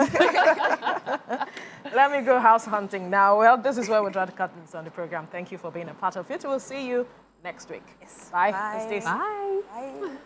Let me go house hunting now. Well, this is where we draw the curtains on the program. Thank you for being a part of it. We'll see you next week. Yes. Bye. Bye. Stay safe. Bye. Bye.